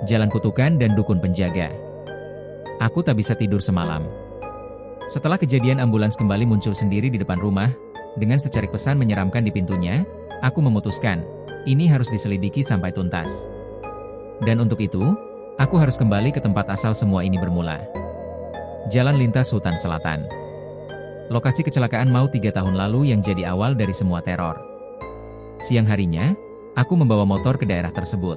Jalan kutukan dan dukun penjaga. Aku tak bisa tidur semalam. Setelah kejadian ambulans kembali muncul sendiri di depan rumah, dengan secarik pesan menyeramkan di pintunya, aku memutuskan, ini harus diselidiki sampai tuntas. Dan untuk itu, aku harus kembali ke tempat asal semua ini bermula. Jalan lintas hutan selatan. Lokasi kecelakaan maut 3 tahun lalu yang jadi awal dari semua teror. Siang harinya, aku membawa motor ke daerah tersebut.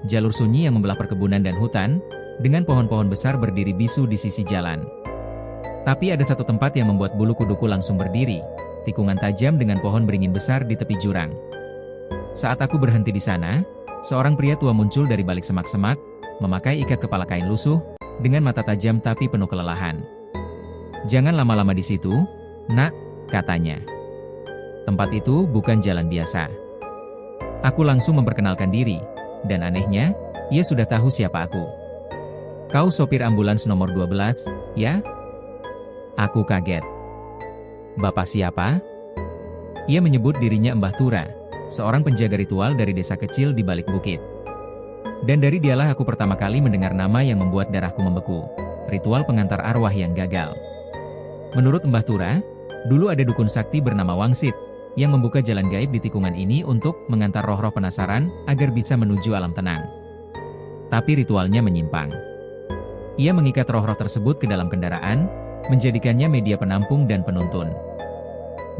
Jalur sunyi yang membelah perkebunan dan hutan, dengan pohon-pohon besar berdiri bisu di sisi jalan. Tapi ada satu tempat yang membuat bulu kuduku langsung berdiri, tikungan tajam dengan pohon beringin besar di tepi jurang. Saat aku berhenti di sana, seorang pria tua muncul dari balik semak-semak, memakai ikat kepala kain lusuh, dengan mata tajam tapi penuh kelelahan. "Jangan lama-lama di situ, nak," katanya. Tempat itu bukan jalan biasa. Aku langsung memperkenalkan diri, dan anehnya, ia sudah tahu siapa aku. "Kau sopir ambulans nomor 12, ya?" Aku kaget. "Bapak siapa?" Ia menyebut dirinya Mbah Tura, seorang penjaga ritual dari desa kecil di balik bukit. Dan dari dialah aku pertama kali mendengar nama yang membuat darahku membeku, ritual pengantar arwah yang gagal. Menurut Mbah Tura, dulu ada dukun sakti bernama Wangsit, yang membuka jalan gaib di tikungan ini untuk mengantar roh-roh penasaran agar bisa menuju alam tenang. Tapi ritualnya menyimpang. Ia mengikat roh-roh tersebut ke dalam kendaraan, menjadikannya media penampung dan penuntun.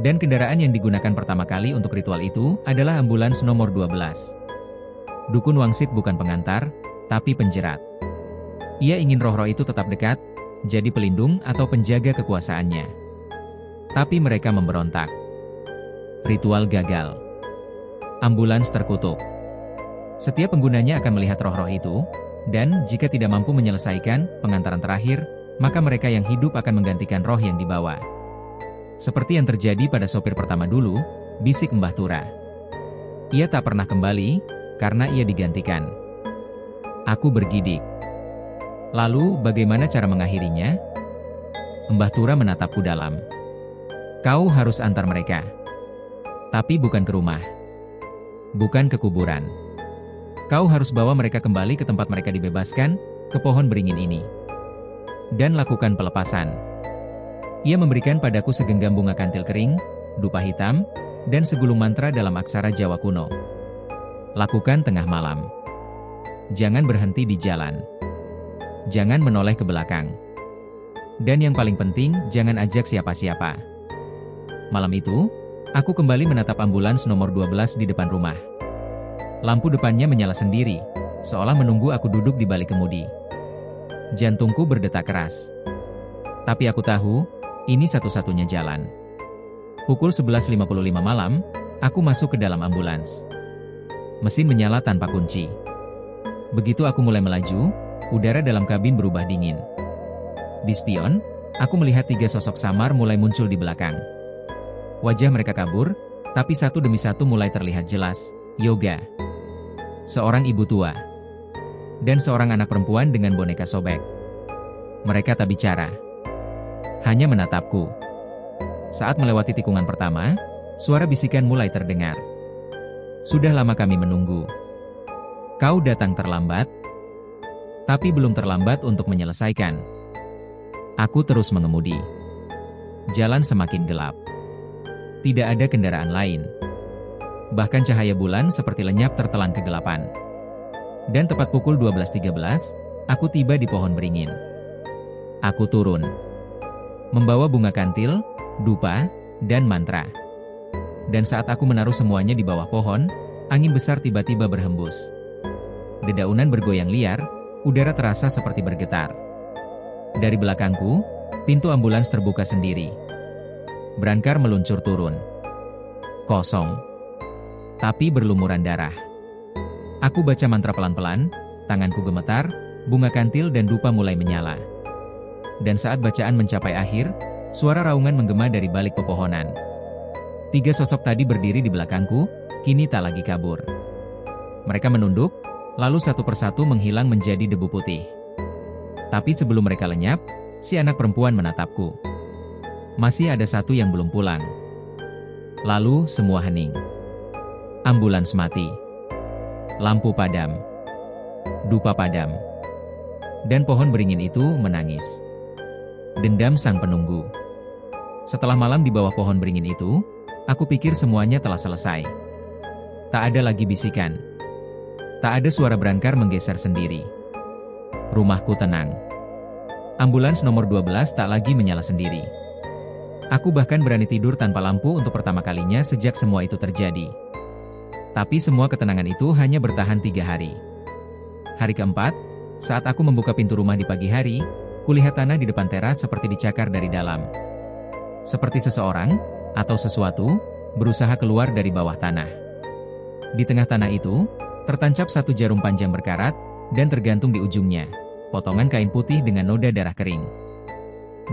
Dan kendaraan yang digunakan pertama kali untuk ritual itu adalah ambulans nomor 12. Dukun Wangsit bukan pengantar, tapi penjerat. Ia ingin roh-roh itu tetap dekat, jadi pelindung atau penjaga kekuasaannya. Tapi mereka memberontak. Ritual gagal. Ambulans terkutuk. Setiap penggunanya akan melihat roh-roh itu, dan jika tidak mampu menyelesaikan pengantaran terakhir, maka mereka yang hidup akan menggantikan roh yang dibawa. Seperti yang terjadi pada sopir pertama dulu, bisik Mbah Tura. Ia tak pernah kembali, karena ia digantikan. Aku bergidik. Lalu, bagaimana cara mengakhirinya? Mbah Tura menatapku dalam. "Kau harus antar mereka. Tapi bukan ke rumah. Bukan ke kuburan. Kau harus bawa mereka kembali ke tempat mereka dibebaskan, ke pohon beringin ini. Dan lakukan pelepasan." Ia memberikan padaku segenggam bunga kantil kering, dupa hitam, dan segulung mantra dalam aksara Jawa kuno. "Lakukan tengah malam. Jangan berhenti di jalan. Jangan menoleh ke belakang. Dan yang paling penting, jangan ajak siapa-siapa." Malam itu, aku kembali menatap ambulans nomor 12 di depan rumah. Lampu depannya menyala sendiri, seolah menunggu aku duduk di balik kemudi. Jantungku berdetak keras. Tapi aku tahu, ini satu-satunya jalan. Pukul 11.55 malam, aku masuk ke dalam ambulans. Mesin menyala tanpa kunci. Begitu aku mulai melaju, udara dalam kabin berubah dingin. Di spion, aku melihat 3 sosok samar mulai muncul di belakang. Wajah mereka kabur, tapi satu demi satu mulai terlihat jelas. Yoga. Seorang ibu tua. Dan seorang anak perempuan dengan boneka sobek. Mereka tak bicara. Hanya menatapku. Saat melewati tikungan pertama, suara bisikan mulai terdengar. "Sudah lama kami menunggu. Kau datang terlambat." Tapi belum terlambat untuk menyelesaikan. Aku terus mengemudi. Jalan semakin gelap. Tidak ada kendaraan lain. Bahkan cahaya bulan seperti lenyap tertelan kegelapan. Dan tepat pukul 12.13, aku tiba di pohon beringin. Aku turun. Membawa bunga kantil, dupa, dan mantra. Dan saat aku menaruh semuanya di bawah pohon, angin besar tiba-tiba berhembus. Dedaunan bergoyang liar, udara terasa seperti bergetar. Dari belakangku, pintu ambulans terbuka sendiri. Brancar meluncur turun. Kosong. Tapi berlumuran darah. Aku baca mantra pelan-pelan, tanganku gemetar, bunga kantil dan dupa mulai menyala. Dan saat bacaan mencapai akhir, suara raungan menggema dari balik pepohonan. 3 sosok tadi berdiri di belakangku, kini tak lagi kabur. Mereka menunduk, lalu satu persatu menghilang menjadi debu putih. Tapi sebelum mereka lenyap, si anak perempuan menatapku. Masih ada satu yang belum pulang. Lalu semua hening. Ambulans mati. Lampu padam. Dupa padam. Dan pohon beringin itu menangis. Dendam sang penunggu. Setelah malam di bawah pohon beringin itu, aku pikir semuanya telah selesai. Tak ada lagi bisikan. Tak ada suara brancar menggeser sendiri. Rumahku tenang. Ambulans nomor 12 tak lagi menyala sendiri. Aku bahkan berani tidur tanpa lampu untuk pertama kalinya sejak semua itu terjadi. Tapi semua ketenangan itu hanya bertahan 3 hari. Hari keempat, saat aku membuka pintu rumah di pagi hari, Kulihat tanah di depan teras seperti dicakar dari dalam. Seperti seseorang, atau sesuatu, berusaha keluar dari bawah tanah. Di tengah tanah itu, tertancap satu jarum panjang berkarat, dan tergantung di ujungnya, potongan kain putih dengan noda darah kering.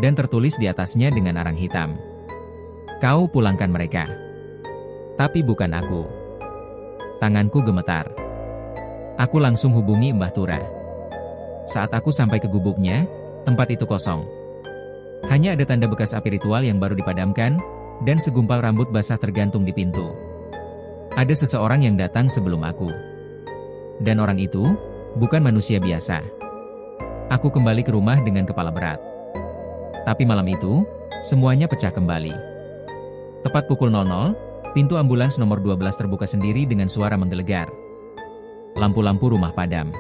Dan tertulis di atasnya dengan arang hitam. Kau pulangkan mereka. Tapi bukan aku. Tanganku gemetar. Aku langsung hubungi Mbah Tura. Saat aku sampai ke gubuknya, tempat itu kosong. Hanya ada tanda bekas api ritual yang baru dipadamkan, dan segumpal rambut basah tergantung di pintu. Ada seseorang yang datang sebelum aku. Dan orang itu, bukan manusia biasa. Aku kembali ke rumah dengan kepala berat. Tapi malam itu, semuanya pecah kembali. Tepat pukul 00, pintu ambulans nomor 12 terbuka sendiri dengan suara menggelegar. Lampu-lampu rumah padam.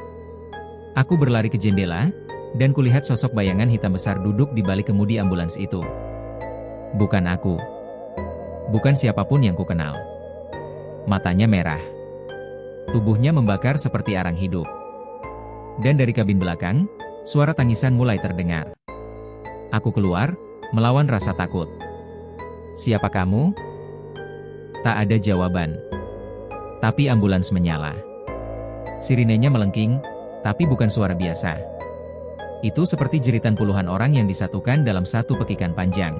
Aku berlari ke jendela, dan kulihat sosok bayangan hitam besar duduk di balik kemudi ambulans itu. Bukan aku. Bukan siapapun yang kukenal. Matanya merah. Tubuhnya membakar seperti arang hidup. Dan dari kabin belakang, suara tangisan mulai terdengar. Aku keluar, melawan rasa takut. Siapa kamu? Tak ada jawaban. Tapi ambulans menyala. Sirinenya melengking, tapi bukan suara biasa. Itu seperti jeritan puluhan orang yang disatukan dalam satu pekikan panjang.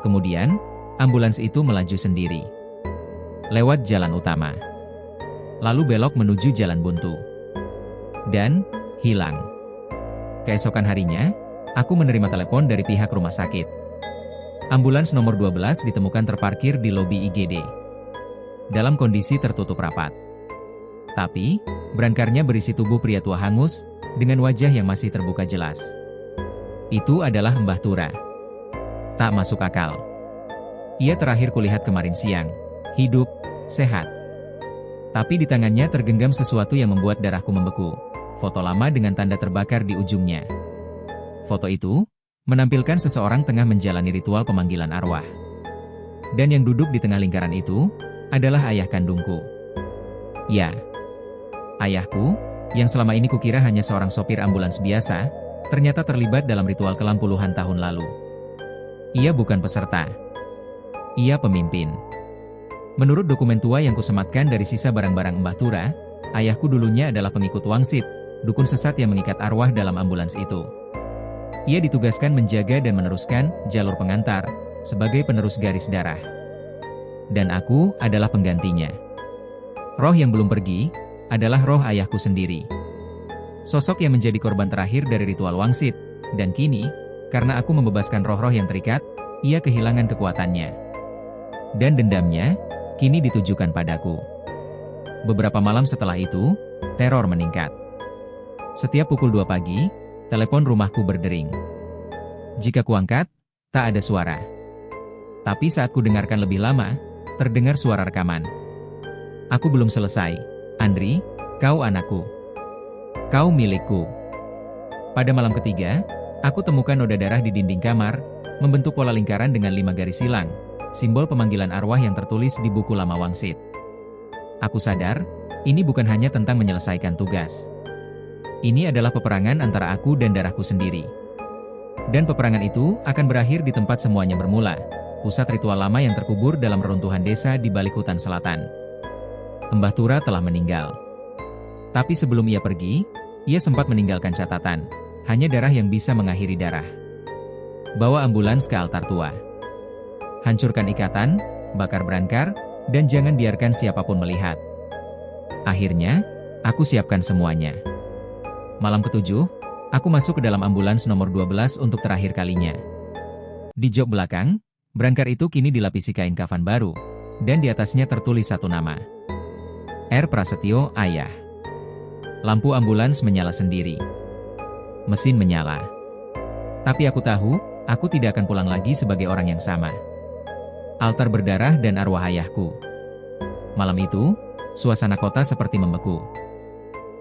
Kemudian, ambulans itu melaju sendiri. Lewat jalan utama. Lalu belok menuju jalan buntu. Dan, hilang. Keesokan harinya, aku menerima telepon dari pihak rumah sakit. Ambulans nomor 12 ditemukan terparkir di lobi IGD. Dalam kondisi tertutup rapat. Tapi, brankarnya berisi tubuh pria tua hangus, dengan wajah yang masih terbuka jelas. Itu adalah Mbah Tura. Tak masuk akal. Ia terakhir kulihat kemarin siang. Hidup, sehat. Tapi di tangannya tergenggam sesuatu yang membuat darahku membeku. Foto lama dengan tanda terbakar di ujungnya. Foto itu, menampilkan seseorang tengah menjalani ritual pemanggilan arwah. Dan yang duduk di tengah lingkaran itu, adalah ayah kandungku. Ya. Ayahku, yang selama ini kukira hanya seorang sopir ambulans biasa, ternyata terlibat dalam ritual kelam puluhan tahun lalu. Ia bukan peserta. Ia pemimpin. Menurut dokumen tua yang kusematkan dari sisa barang-barang Mbah Tura, ayahku dulunya adalah pengikut wangsit, dukun sesat yang mengikat arwah dalam ambulans itu. Ia ditugaskan menjaga dan meneruskan jalur pengantar, sebagai penerus garis darah. Dan aku adalah penggantinya. Roh yang belum pergi, adalah roh ayahku sendiri. Sosok yang menjadi korban terakhir dari ritual wangsit, dan kini, karena aku membebaskan roh-roh yang terikat, ia kehilangan kekuatannya. Dan dendamnya, kini ditujukan padaku. Beberapa malam setelah itu, teror meningkat. Setiap pukul 2 pagi, telepon rumahku berdering. Jika kuangkat, tak ada suara. Tapi saat ku dengarkan lebih lama, terdengar suara rekaman. Aku belum selesai. Andri, kau anakku. Kau milikku. Pada malam ketiga, aku temukan noda darah di dinding kamar, membentuk pola lingkaran dengan 5 garis silang, simbol pemanggilan arwah yang tertulis di buku lama wangsit. Aku sadar, ini bukan hanya tentang menyelesaikan tugas. Ini adalah peperangan antara aku dan darahku sendiri. Dan peperangan itu akan berakhir di tempat semuanya bermula, pusat ritual lama yang terkubur dalam reruntuhan desa di balik hutan selatan. Mbah Tura telah meninggal. Tapi sebelum ia pergi, ia sempat meninggalkan catatan, hanya darah yang bisa mengakhiri darah. Bawa ambulans ke altar tua. Hancurkan ikatan, bakar brancar, dan jangan biarkan siapapun melihat. Akhirnya, aku siapkan semuanya. Malam ketujuh, aku masuk ke dalam ambulans nomor 12 untuk terakhir kalinya. Di jok belakang, brancar itu kini dilapisi kain kafan baru, dan di atasnya tertulis satu nama. R. Prasetyo, ayah. Lampu ambulans menyala sendiri. Mesin menyala. Tapi aku tahu, aku tidak akan pulang lagi sebagai orang yang sama. Altar berdarah dan arwah ayahku. Malam itu, suasana kota seperti membeku.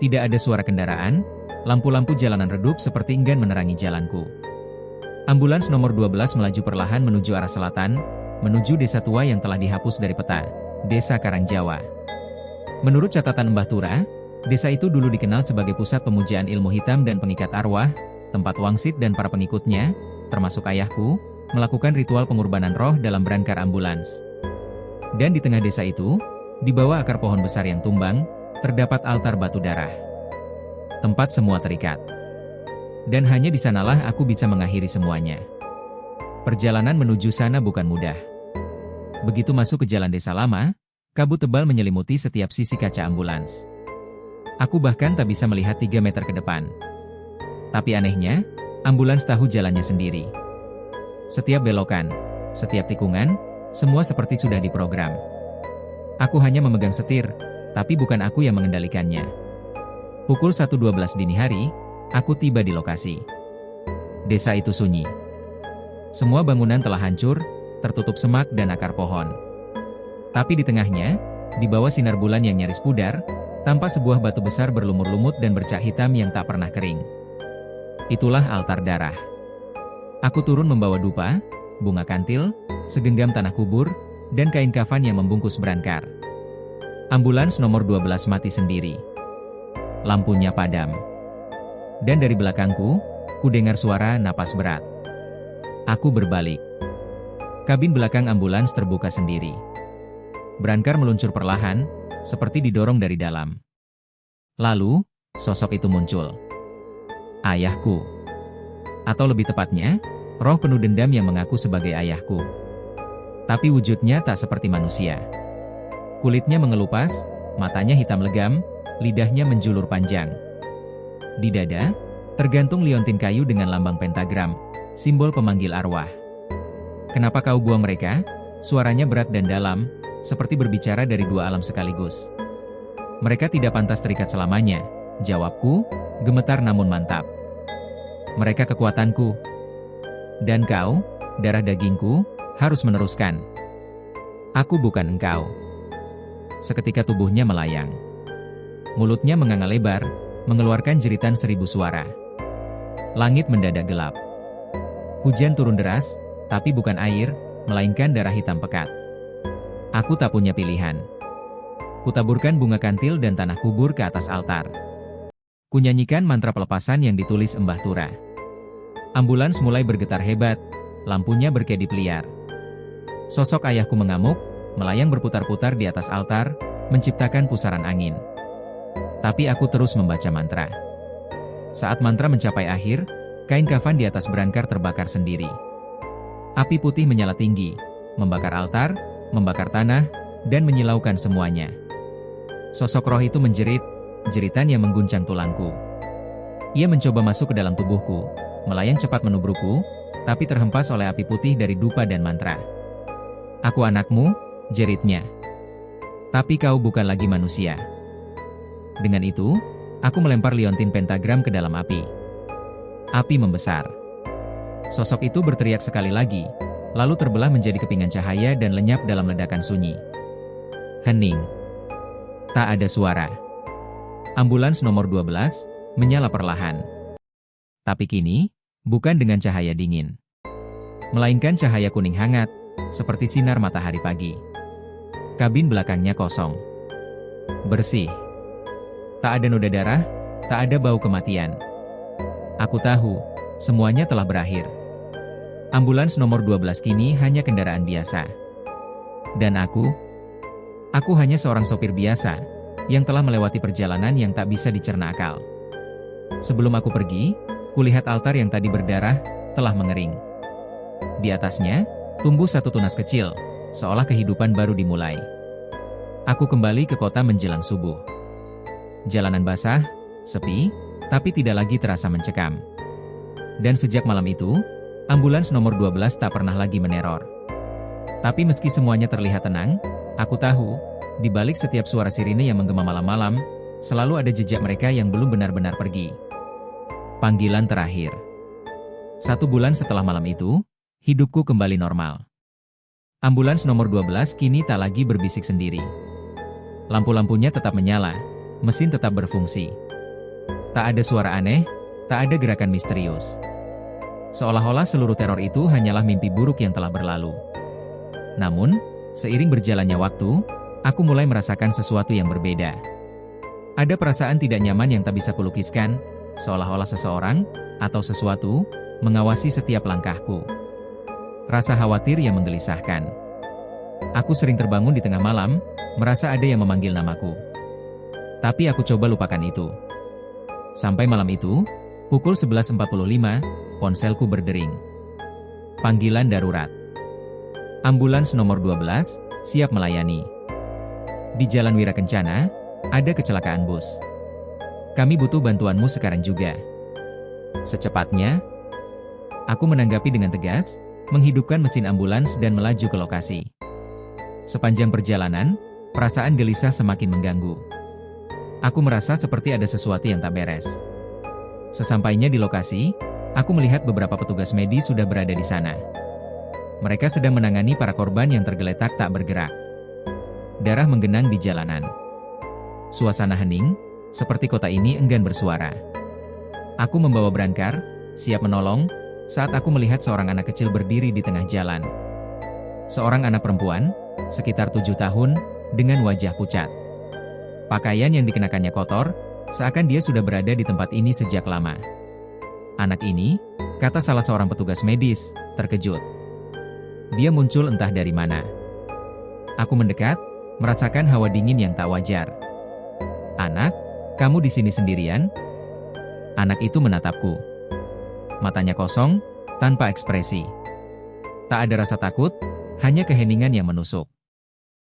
Tidak ada suara kendaraan, lampu-lampu jalanan redup seperti enggan menerangi jalanku. Ambulans nomor 12 melaju perlahan menuju arah selatan, menuju desa tua yang telah dihapus dari peta, Desa Karangjawa. Menurut catatan Mbah Tura, desa itu dulu dikenal sebagai pusat pemujaan ilmu hitam dan pengikat arwah, tempat Wangsit dan para pengikutnya, termasuk ayahku, melakukan ritual pengorbanan roh dalam berangkar ambulans. Dan di tengah desa itu, di bawah akar pohon besar yang tumbang, terdapat altar batu darah. Tempat semua terikat. Dan hanya di sanalah aku bisa mengakhiri semuanya. Perjalanan menuju sana bukan mudah. Begitu masuk ke jalan desa lama, kabut tebal menyelimuti setiap sisi kaca ambulans. Aku bahkan tak bisa melihat 3 meter ke depan. Tapi anehnya, ambulans tahu jalannya sendiri. Setiap belokan, setiap tikungan, semua seperti sudah diprogram. Aku hanya memegang setir, tapi bukan aku yang mengendalikannya. Pukul 1.12 dini hari, aku tiba di lokasi. Desa itu sunyi. Semua bangunan telah hancur, tertutup semak dan akar pohon. Tapi di tengahnya, di bawah sinar bulan yang nyaris pudar, tampak sebuah batu besar berlumur-lumut dan bercak hitam yang tak pernah kering. Itulah altar darah. Aku turun membawa dupa, bunga kantil, segenggam tanah kubur, dan kain kafan yang membungkus berangkar. Ambulans nomor 12 mati sendiri. Lampunya padam. Dan dari belakangku, ku dengar suara napas berat. Aku berbalik. Kabin belakang ambulans terbuka sendiri. Berangkar meluncur perlahan, seperti didorong dari dalam. Lalu, sosok itu muncul. Ayahku. Atau lebih tepatnya, roh penuh dendam yang mengaku sebagai ayahku. Tapi wujudnya tak seperti manusia. Kulitnya mengelupas, matanya hitam legam, lidahnya menjulur panjang. Di dada, tergantung liontin kayu dengan lambang pentagram, simbol pemanggil arwah. Kenapa kau buang mereka? Suaranya berat dan dalam, seperti berbicara dari dua alam sekaligus. Mereka tidak pantas terikat selamanya, jawabku, gemetar namun mantap. Mereka kekuatanku. Dan kau, darah dagingku, harus meneruskan. Aku bukan engkau. Seketika tubuhnya melayang. Mulutnya menganga lebar, mengeluarkan jeritan 1000 suara. Langit mendadak gelap. Hujan turun deras, tapi bukan air, melainkan darah hitam pekat. Aku tak punya pilihan. Kutaburkan bunga kantil dan tanah kubur ke atas altar. Kunyanyikan mantra pelepasan yang ditulis Mbah Tura. Ambulans mulai bergetar hebat, lampunya berkedip liar. Sosok ayahku mengamuk, melayang berputar-putar di atas altar, menciptakan pusaran angin. Tapi aku terus membaca mantra. Saat mantra mencapai akhir, kain kafan di atas berangkar terbakar sendiri. Api putih menyala tinggi, membakar altar, membakar tanah, dan menyilaukan semuanya. Sosok roh itu menjerit, jeritan yang mengguncang tulangku. Ia mencoba masuk ke dalam tubuhku, melayang cepat menubrukku, tapi terhempas oleh api putih dari dupa dan mantra. Aku anakmu, jeritnya. Tapi kau bukan lagi manusia. Dengan itu, aku melempar liontin pentagram ke dalam api. Api membesar. Sosok itu berteriak sekali lagi, lalu terbelah menjadi kepingan cahaya dan lenyap dalam ledakan sunyi. Hening. Tak ada suara. Ambulans nomor 12 menyala perlahan. Tapi kini, bukan dengan cahaya dingin, melainkan cahaya kuning hangat, seperti sinar matahari pagi. Kabin belakangnya kosong. Bersih. Tak ada noda darah, tak ada bau kematian. Aku tahu, semuanya telah berakhir. Ambulans nomor 12 kini hanya kendaraan biasa. Dan aku hanya seorang sopir biasa, yang telah melewati perjalanan yang tak bisa dicerna akal. Sebelum aku pergi, kulihat altar yang tadi berdarah, telah mengering. Di atasnya, tumbuh satu tunas kecil, seolah kehidupan baru dimulai. Aku kembali ke kota menjelang subuh. Jalanan basah, sepi, tapi tidak lagi terasa mencekam. Dan sejak malam itu, ambulans nomor 12 tak pernah lagi meneror. Tapi meski semuanya terlihat tenang, aku tahu, di balik setiap suara sirine yang menggema malam-malam, selalu ada jejak mereka yang belum benar-benar pergi. Panggilan terakhir. 1 bulan setelah malam itu, hidupku kembali normal. Ambulans nomor 12 kini tak lagi berbisik sendiri. Lampu-lampunya tetap menyala, mesin tetap berfungsi. Tak ada suara aneh, tak ada gerakan misterius. Seolah-olah seluruh teror itu hanyalah mimpi buruk yang telah berlalu. Namun, seiring berjalannya waktu, aku mulai merasakan sesuatu yang berbeda. Ada perasaan tidak nyaman yang tak bisa kulukiskan, seolah-olah seseorang atau sesuatu mengawasi setiap langkahku. Rasa khawatir yang menggelisahkan. Aku sering terbangun di tengah malam, merasa ada yang memanggil namaku. Tapi aku coba lupakan itu. Sampai malam itu, pukul 11.45, ponselku berdering. Panggilan darurat. Ambulans nomor 12, siap melayani. Di Jalan Wirakencana, ada kecelakaan bus. Kami butuh bantuanmu sekarang juga. Secepatnya, aku menanggapi dengan tegas, menghidupkan mesin ambulans dan melaju ke lokasi. Sepanjang perjalanan, perasaan gelisah semakin mengganggu. Aku merasa seperti ada sesuatu yang tak beres. Sesampainya di lokasi, aku melihat beberapa petugas medis sudah berada di sana. Mereka sedang menangani para korban yang tergeletak tak bergerak. Darah menggenang di jalanan. Suasana hening, seperti kota ini enggan bersuara. Aku membawa berangkar, siap menolong, saat aku melihat seorang anak kecil berdiri di tengah jalan. Seorang anak perempuan, sekitar 7 tahun, dengan wajah pucat. Pakaian yang dikenakannya kotor, seakan dia sudah berada di tempat ini sejak lama. Anak ini, kata salah seorang petugas medis, terkejut. Dia muncul entah dari mana. Aku mendekat, merasakan hawa dingin yang tak wajar. "Anak, kamu di sini sendirian?" Anak itu menatapku. Matanya kosong, tanpa ekspresi. Tak ada rasa takut, hanya keheningan yang menusuk.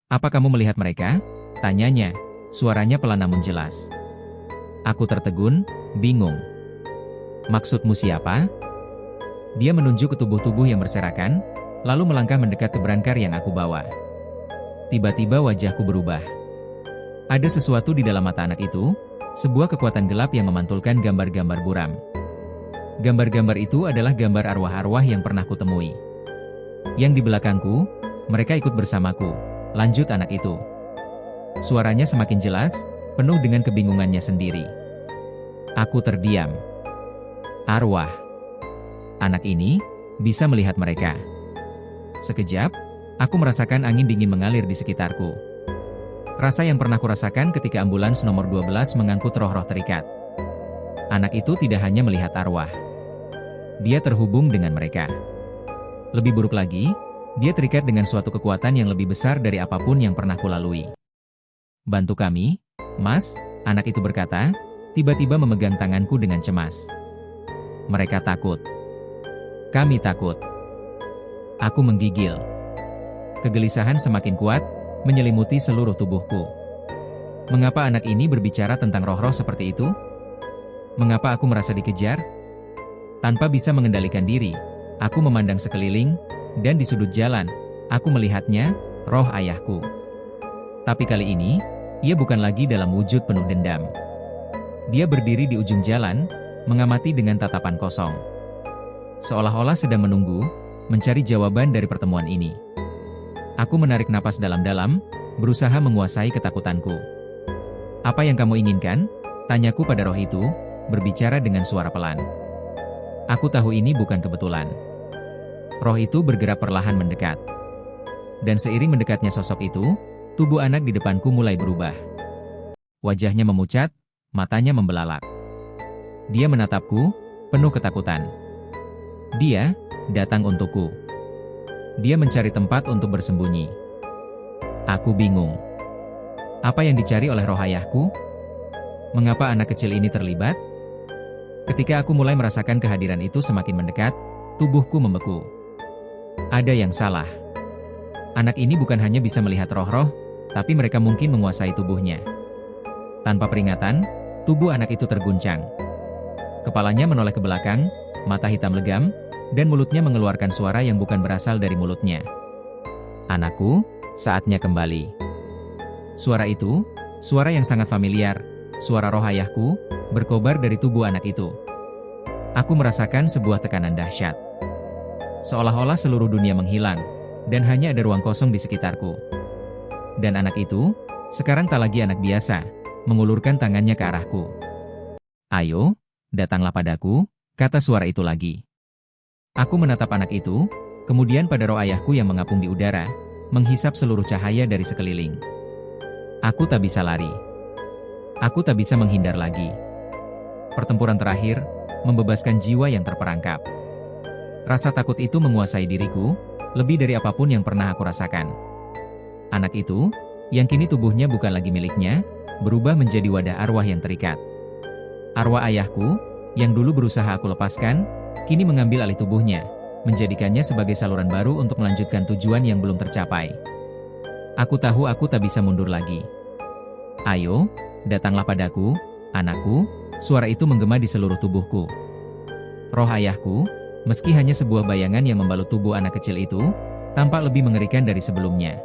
"Apa kamu melihat mereka?" tanyanya, suaranya pelan namun jelas. Aku tertegun, bingung. "Maksudmu siapa?" Dia menunjuk ke tubuh-tubuh yang berserakan, lalu melangkah mendekat ke berangkar yang aku bawa. Tiba-tiba wajahku berubah. Ada sesuatu di dalam mata anak itu, sebuah kekuatan gelap yang memantulkan gambar-gambar buram. Gambar-gambar itu adalah gambar arwah-arwah yang pernah kutemui. Yang di belakangku, mereka ikut bersamaku, lanjut anak itu. Suaranya semakin jelas, penuh dengan kebingungannya sendiri. Aku terdiam. Arwah. Anak ini bisa melihat mereka. Sekejap, aku merasakan angin dingin mengalir di sekitarku. Rasa yang pernah kurasakan ketika ambulans nomor 12 mengangkut roh-roh terikat. Anak itu tidak hanya melihat arwah. Dia terhubung dengan mereka. Lebih buruk lagi, dia terikat dengan suatu kekuatan yang lebih besar dari apapun yang pernah kulalui. "Bantu kami, Mas," anak itu berkata, tiba-tiba memegang tanganku dengan cemas. "Mereka takut. Kami takut." Aku menggigil. Kegelisahan semakin kuat, menyelimuti seluruh tubuhku. Mengapa anak ini berbicara tentang roh-roh seperti itu? Mengapa aku merasa dikejar? Tanpa bisa mengendalikan diri, aku memandang sekeliling, dan di sudut jalan, aku melihatnya, roh ayahku. Tapi kali ini, ia bukan lagi dalam wujud penuh dendam. Dia berdiri di ujung jalan, mengamati dengan tatapan kosong. Seolah-olah sedang menunggu, mencari jawaban dari pertemuan ini. Aku menarik napas dalam-dalam, berusaha menguasai ketakutanku. "Apa yang kamu inginkan?" tanyaku pada roh itu, berbicara dengan suara pelan. Aku tahu ini bukan kebetulan. Roh itu bergerak perlahan mendekat. Dan seiring mendekatnya sosok itu, tubuh anak di depanku mulai berubah. Wajahnya memucat, matanya membelalak. Dia menatapku, penuh ketakutan. Dia datang untukku. Dia mencari tempat untuk bersembunyi. Aku bingung. Apa yang dicari oleh roh ayahku? Mengapa anak kecil ini terlibat? Ketika aku mulai merasakan kehadiran itu semakin mendekat, tubuhku membeku. Ada yang salah. Anak ini bukan hanya bisa melihat roh-roh, tapi mereka mungkin menguasai tubuhnya. Tanpa peringatan, tubuh anak itu terguncang. Kepalanya menoleh ke belakang, mata hitam legam, dan mulutnya mengeluarkan suara yang bukan berasal dari mulutnya. "Anakku, saatnya kembali." Suara itu, suara yang sangat familiar, suara roh ayahku, berkobar dari tubuh anak itu. Aku merasakan sebuah tekanan dahsyat. Seolah-olah seluruh dunia menghilang, dan hanya ada ruang kosong di sekitarku. Dan anak itu, sekarang tak lagi anak biasa, mengulurkan tangannya ke arahku. "Ayo, datanglah padaku," kata suara itu lagi. Aku menatap anak itu, kemudian pada roh ayahku yang mengapung di udara, menghisap seluruh cahaya dari sekeliling. Aku tak bisa lari. Aku tak bisa menghindar lagi. Pertempuran terakhir, membebaskan jiwa yang terperangkap. Rasa takut itu menguasai diriku, lebih dari apapun yang pernah aku rasakan. Anak itu, yang kini tubuhnya bukan lagi miliknya, berubah menjadi wadah arwah yang terikat. Arwah ayahku, yang dulu berusaha aku lepaskan, kini mengambil alih tubuhnya, menjadikannya sebagai saluran baru untuk melanjutkan tujuan yang belum tercapai. Aku tahu aku tak bisa mundur lagi. Ayo, datanglah padaku, anakku, suara itu menggema di seluruh tubuhku. Roh ayahku, meski hanya sebuah bayangan yang membalut tubuh anak kecil itu, tampak lebih mengerikan dari sebelumnya.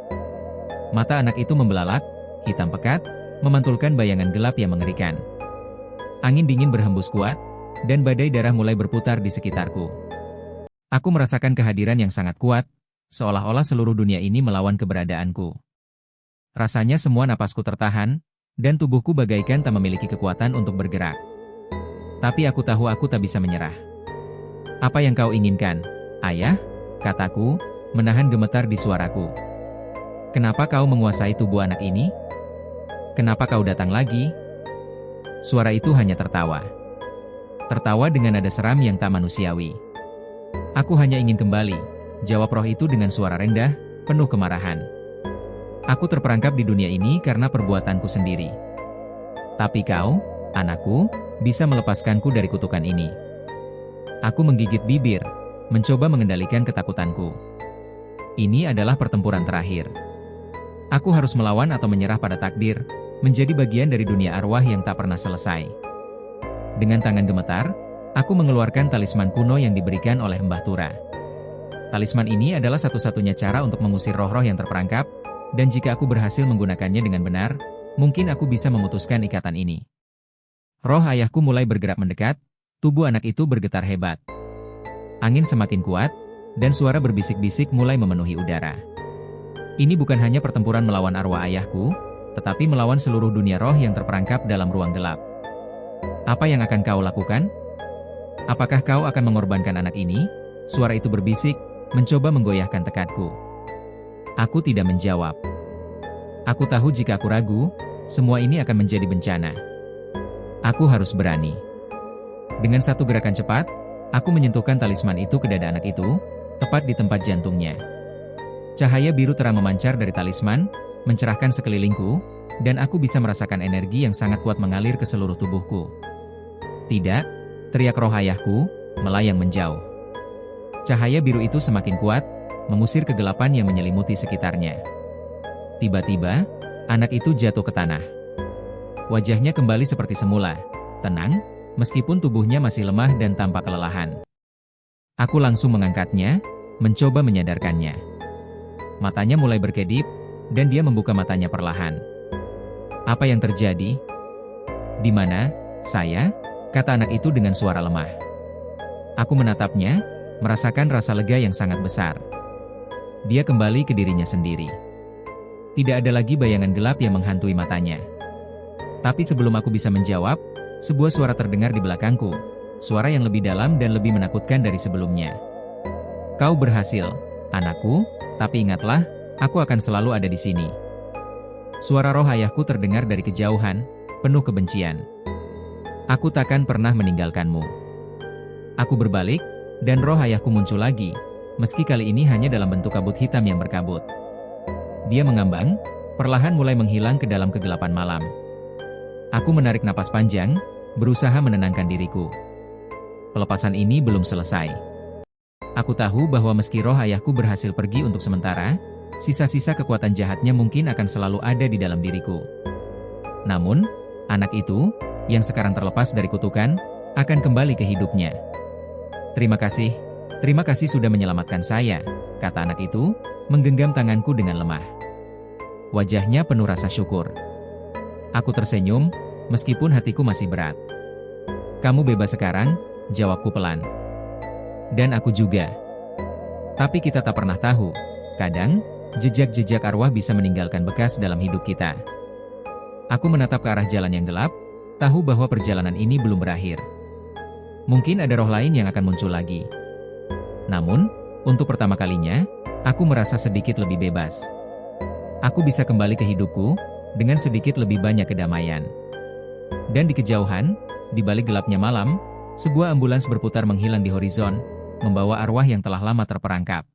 Mata anak itu membelalak, hitam pekat, memantulkan bayangan gelap yang mengerikan. Angin dingin berhembus kuat, dan badai darah mulai berputar di sekitarku. Aku merasakan kehadiran yang sangat kuat, seolah-olah seluruh dunia ini melawan keberadaanku. Rasanya semua napasku tertahan, dan tubuhku bagaikan tak memiliki kekuatan untuk bergerak. Tapi aku tahu aku tak bisa menyerah. Apa yang kau inginkan, ayah? Kataku, menahan gemetar di suaraku. Kenapa kau menguasai tubuh anak ini? Kenapa kau datang lagi? Suara itu hanya tertawa. Tertawa dengan nada seram yang tak manusiawi. Aku hanya ingin kembali, jawab roh itu dengan suara rendah, penuh kemarahan. Aku terperangkap di dunia ini karena perbuatanku sendiri. Tapi kau, anakku, bisa melepaskanku dari kutukan ini. Aku menggigit bibir, mencoba mengendalikan ketakutanku. Ini adalah pertempuran terakhir. Aku harus melawan atau menyerah pada takdir, menjadi bagian dari dunia arwah yang tak pernah selesai. Dengan tangan gemetar, aku mengeluarkan talisman kuno yang diberikan oleh Mbah Tura. Talisman ini adalah satu-satunya cara untuk mengusir roh-roh yang terperangkap, dan jika aku berhasil menggunakannya dengan benar, mungkin aku bisa memutuskan ikatan ini. Roh ayahku mulai bergerak mendekat, tubuh anak itu bergetar hebat. Angin semakin kuat, dan suara berbisik-bisik mulai memenuhi udara. Ini bukan hanya pertempuran melawan arwah ayahku, tetapi melawan seluruh dunia roh yang terperangkap dalam ruang gelap. Apa yang akan kau lakukan? Apakah kau akan mengorbankan anak ini? Suara itu berbisik, mencoba menggoyahkan tekadku. Aku tidak menjawab. Aku tahu jika aku ragu, semua ini akan menjadi bencana. Aku harus berani. Dengan satu gerakan cepat, aku menyentuhkan talisman itu ke dada anak itu, tepat di tempat jantungnya. Cahaya biru terang memancar dari talisman, mencerahkan sekelilingku, dan aku bisa merasakan energi yang sangat kuat mengalir ke seluruh tubuhku. Tidak, teriak roh ayahku, melayang menjauh. Cahaya biru itu semakin kuat, mengusir kegelapan yang menyelimuti sekitarnya. Tiba-tiba, anak itu jatuh ke tanah. Wajahnya kembali seperti semula, tenang, meskipun tubuhnya masih lemah dan tampak kelelahan. Aku langsung mengangkatnya, mencoba menyadarkannya. Matanya mulai berkedip, dan dia membuka matanya perlahan. Apa yang terjadi? Di mana, saya? Kata anak itu dengan suara lemah. Aku menatapnya, merasakan rasa lega yang sangat besar. Dia kembali ke dirinya sendiri. Tidak ada lagi bayangan gelap yang menghantui matanya. Tapi sebelum aku bisa menjawab, sebuah suara terdengar di belakangku. Suara yang lebih dalam dan lebih menakutkan dari sebelumnya. Kau berhasil, anakku, tapi ingatlah, aku akan selalu ada di sini. Suara roh ayahku terdengar dari kejauhan, penuh kebencian. Aku takkan pernah meninggalkanmu. Aku berbalik, dan roh ayahku muncul lagi, meski kali ini hanya dalam bentuk kabut hitam yang berkabut. Dia mengambang, perlahan mulai menghilang ke dalam kegelapan malam. Aku menarik napas panjang, berusaha menenangkan diriku. Pelepasan ini belum selesai. Aku tahu bahwa meski roh ayahku berhasil pergi untuk sementara, sisa-sisa kekuatan jahatnya mungkin akan selalu ada di dalam diriku. Namun, anak itu, yang sekarang terlepas dari kutukan, akan kembali ke hidupnya. Terima kasih sudah menyelamatkan saya, kata anak itu, menggenggam tanganku dengan lemah. Wajahnya penuh rasa syukur. Aku tersenyum, meskipun hatiku masih berat. Kamu bebas sekarang, jawabku pelan. Dan aku juga. Tapi kita tak pernah tahu, kadang, jejak-jejak arwah bisa meninggalkan bekas dalam hidup kita. Aku menatap ke arah jalan yang gelap, tahu bahwa perjalanan ini belum berakhir. Mungkin ada roh lain yang akan muncul lagi. Namun, untuk pertama kalinya, aku merasa sedikit lebih bebas. Aku bisa kembali ke hidupku, dengan sedikit lebih banyak kedamaian. Dan di kejauhan, Di balik gelapnya malam, sebuah ambulans berputar menghilang di horizon, membawa arwah yang telah lama terperangkap.